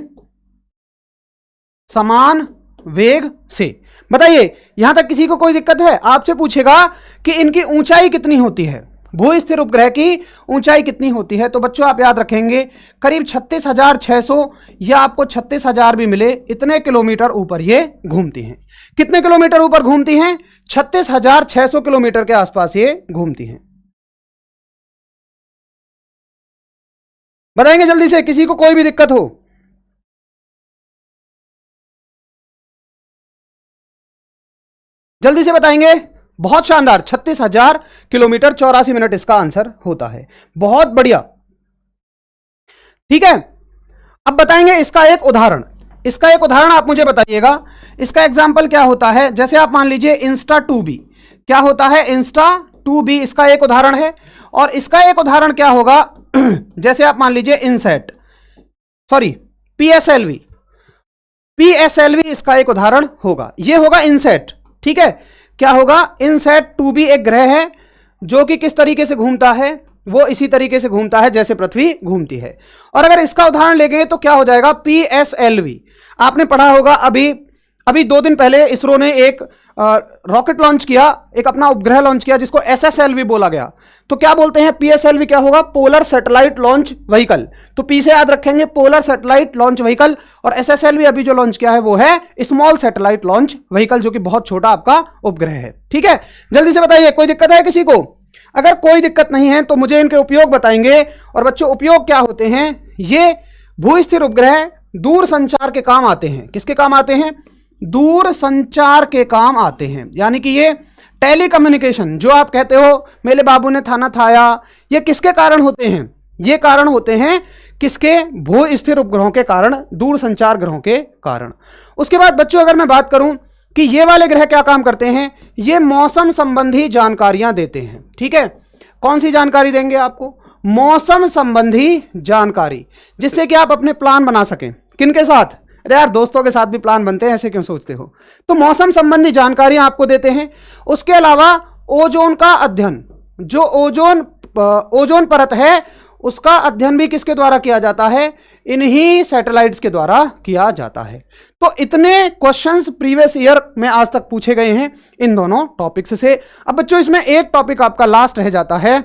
समान वेग से। बताइए यहां तक किसी को कोई दिक्कत है? आपसे पूछेगा कि इनकी ऊंचाई कितनी होती है, भू स्थिर उपग्रह की ऊंचाई कितनी होती है, तो बच्चों आप याद रखेंगे करीब 36,600 या आपको 36,000 भी मिले, इतने किलोमीटर ऊपर ये घूमती हैं। कितने किलोमीटर ऊपर घूमती हैं? 36,600 किलोमीटर के आसपास ये घूमती हैं। बताएंगे जल्दी से, किसी को कोई भी दिक्कत हो? जल्दी से बताएंगे। बहुत शानदार, 36,000 किलोमीटर 84 मिनट इसका आंसर होता है। बहुत बढ़िया, ठीक है। अब बताएंगे इसका एक उदाहरण। इसका एक उदाहरण आप मुझे बताइएगा। इसका एग्जाम्पल क्या होता है? जैसे आप मान लीजिए इंस्टा 2B, क्या होता है? इंस्टा 2B इसका एक उदाहरण है। और इसका एक उदाहरण क्या होगा? जैसे आप मान लीजिए इनसेट, सॉरी PSLV, PSLV इसका एक उदाहरण होगा। यह होगा इनसेट, ठीक है। क्या होगा? इनसेट 2B एक ग्रह है जो कि किस तरीके से घूमता है? वो इसी तरीके से घूमता है जैसे पृथ्वी घूमती है। और अगर इसका उदाहरण लेंगे तो क्या हो जाएगा? PSLV। आपने पढ़ा होगा अभी 2 दिन पहले इसरो ने एक रॉकेट लॉन्च किया, एक अपना उपग्रह लॉन्च किया जिसको SSLV बोला गया। तो क्या बोलते हैं? PSLV क्या होगा? Polar satellite launch vehicle. तो P से याद रखेंगे पोलर सैटेलाइट लॉन्च व्हीकल, और SSLV अभी जो लॉन्च किया है वो है स्मॉल सैटेलाइट लॉन्च व्हीकल, जो कि बहुत छोटा आपका उपग्रह है, ठीक है। जल्दी से बताइए, कोई दिक्कत है किसी को? अगर कोई दिक्कत नहीं है तो मुझे इनके उपयोग बताएंगे। और बच्चों उपयोग क्या होते हैं? ये भू स्थिर उपग्रह दूर संचार के काम आते हैं। किसके काम आते हैं? दूर संचार के काम आते हैं। यानी कि ये टेलीकम्युनिकेशन जो आप कहते हो मेरे बाबू ने थाना थाया, ये किसके कारण होते हैं? ये कारण होते हैं किसके? भू स्थिर उपग्रहों के कारण, दूर संचार ग्रहों के कारण। उसके बाद बच्चों अगर मैं बात करूं कि ये वाले ग्रह क्या काम करते हैं, ये मौसम संबंधी जानकारियां देते हैं, ठीक है। कौन सी जानकारी देंगे आपको? मौसम संबंधी जानकारी, जिससे कि आप अपने प्लान बना सकें। किनके साथ? अरे यार दोस्तों के साथ भी प्लान बनते हैं, ऐसे क्यों सोचते हो? तो मौसम संबंधी जानकारियां आपको देते हैं। उसके अलावा ओजोन का अध्ययन, जो ओजोन परत है उसका अध्ययन भी किसके द्वारा किया जाता है? इन्हीं सैटेलाइट्स के द्वारा किया जाता है। तो इतने क्वेश्चंस प्रीवियस ईयर में आज तक पूछे गए हैं इन दोनों टॉपिक्स से। अब बच्चों इसमें एक टॉपिक आपका लास्ट रह जाता है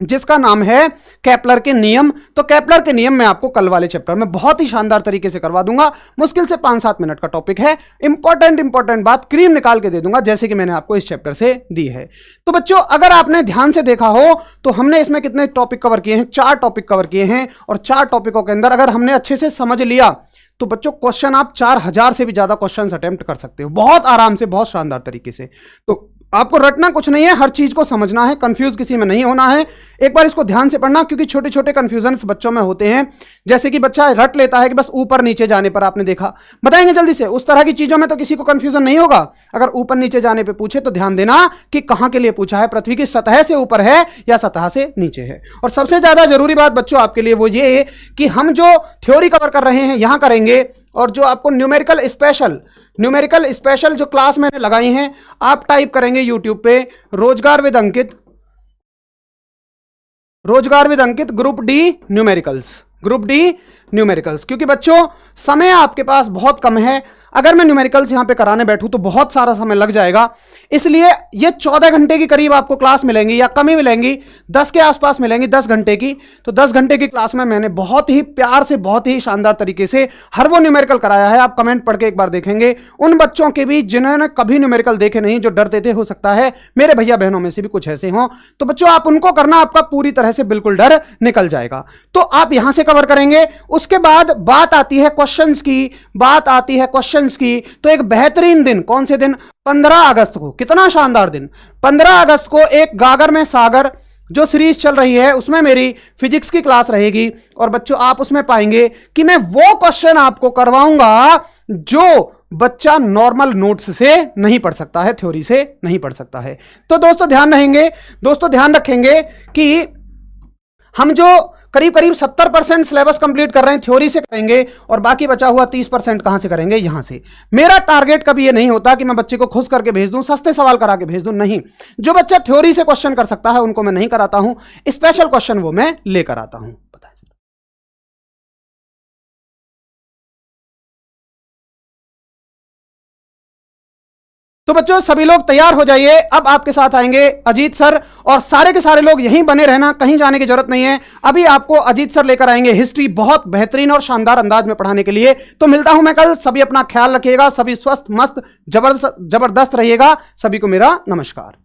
जिसका नाम है केपलर के नियम। तो केपलर के नियम मैं आपको कल वाले चैप्टर में बहुत ही शानदार तरीके से करवा दूंगा। मुश्किल से 5-7 मिनट का टॉपिक है। इंपॉर्टेंट बात क्रीम निकाल के दे दूंगा जैसे कि मैंने आपको इस चैप्टर से दी है। तो बच्चों अगर आपने ध्यान से देखा हो तो हमने इसमें कितने टॉपिक कवर किए हैं? 4 टॉपिक कवर किए हैं। और 4 टॉपिकों के अंदर अगर हमने अच्छे से समझ लिया तो बच्चों क्वेश्चन आप 4000 से भी ज्यादा क्वेश्चन अटेम्प्ट कर सकते हो बहुत आराम से, बहुत शानदार तरीके से। तो आपको रटना कुछ नहीं है, हर चीज को समझना है, कंफ्यूज किसी में नहीं होना है। एक बार इसको ध्यान से पढ़ना, क्योंकि छोटे छोटे कंफ्यूजन बच्चों में होते हैं। जैसे कि बच्चा रट लेता है कि बस ऊपर नीचे जाने पर, आपने देखा। बताएंगे जल्दी से, उस तरह की चीजों में तो किसी को कंफ्यूजन नहीं होगा। अगर ऊपर नीचे जाने पर पूछे तो ध्यान देना कि कहां के लिए पूछा है, पृथ्वी की सतह से ऊपर है या सतह से नीचे है। और सबसे ज्यादा जरूरी बात बच्चों आपके लिए वो ये कि हम जो थ्योरी कवर कर रहे हैं यहां करेंगे, और जो आपको न्यूमेरिकल स्पेशल जो क्लास मैंने लगाई हैं, आप टाइप करेंगे यूट्यूब पे रोजगार with Ankit group D numericals. क्योंकि बच्चों समय आपके पास बहुत कम है। अगर मैं न्यूमेरिकल्स यहां पे कराने बैठूं तो बहुत सारा समय लग जाएगा। इसलिए ये 14 घंटे की करीब आपको क्लास मिलेंगी या कम ही मिलेंगी, 10 के आसपास मिलेंगी, 10 घंटे की। तो 10 घंटे की क्लास में मैंने बहुत ही प्यार से, बहुत ही शानदार तरीके से हर वो न्यूमेरिकल कराया है। आप कमेंट पढ़ के एक बार देखेंगे, उन बच्चों के भी जिन्होंने कभी न्यूमेरिकल देखे नहीं, जो डरते थे, हो सकता है मेरे भैया बहनों में से भी कुछ ऐसे हों। तो बच्चों आप उनको करना, आपका पूरी तरह से बिल्कुल डर निकल जाएगा। तो आप यहां से कवर करेंगे। उसके बाद बात आती है क्वेश्चंस की। तो एक बेहतरीन दिन, कौन से दिन? 15 अगस्त को। कितना शानदार दिन! 15 अगस्त को एक गागर में सागर जो सीरीज चल रही है उसमें मेरी फिजिक्स की क्लास रहेगी। और बच्चों आप उसमें पाएंगे कि मैं वो क्वेश्चन आपको करवाऊंगा जो बच्चा नॉर्मल नोट्स से नहीं पढ़ सकता है, थ्योरी से नहीं पढ़ सकता है। तो दोस्तों ध्यान रखेंगे कि हम जो करीब 70% सिलेबस कंप्लीट कर रहे हैं थ्योरी से करेंगे, और बाकी बचा हुआ 30% कहां से करेंगे? यहां से। मेरा टारगेट कभी ये नहीं होता कि मैं बच्चे को खुश करके भेज दूं, सस्ते सवाल करा के भेज दूं, नहीं। जो बच्चा थ्योरी से क्वेश्चन कर सकता है उनको मैं नहीं कराता हूं, स्पेशल क्वेश्चन वो मैं लेकर आता हूं। तो बच्चों सभी लोग तैयार हो जाइए, अब आपके साथ आएंगे अजीत सर, और सारे के सारे लोग यहीं बने रहना, कहीं जाने की जरूरत नहीं है। अभी आपको अजीत सर लेकर आएंगे हिस्ट्री बहुत बेहतरीन और शानदार अंदाज में पढ़ाने के लिए। तो मिलता हूं मैं कल, सभी अपना ख्याल रखिएगा, सभी स्वस्थ मस्त जबरदस्त रहिएगा। सभी को मेरा नमस्कार।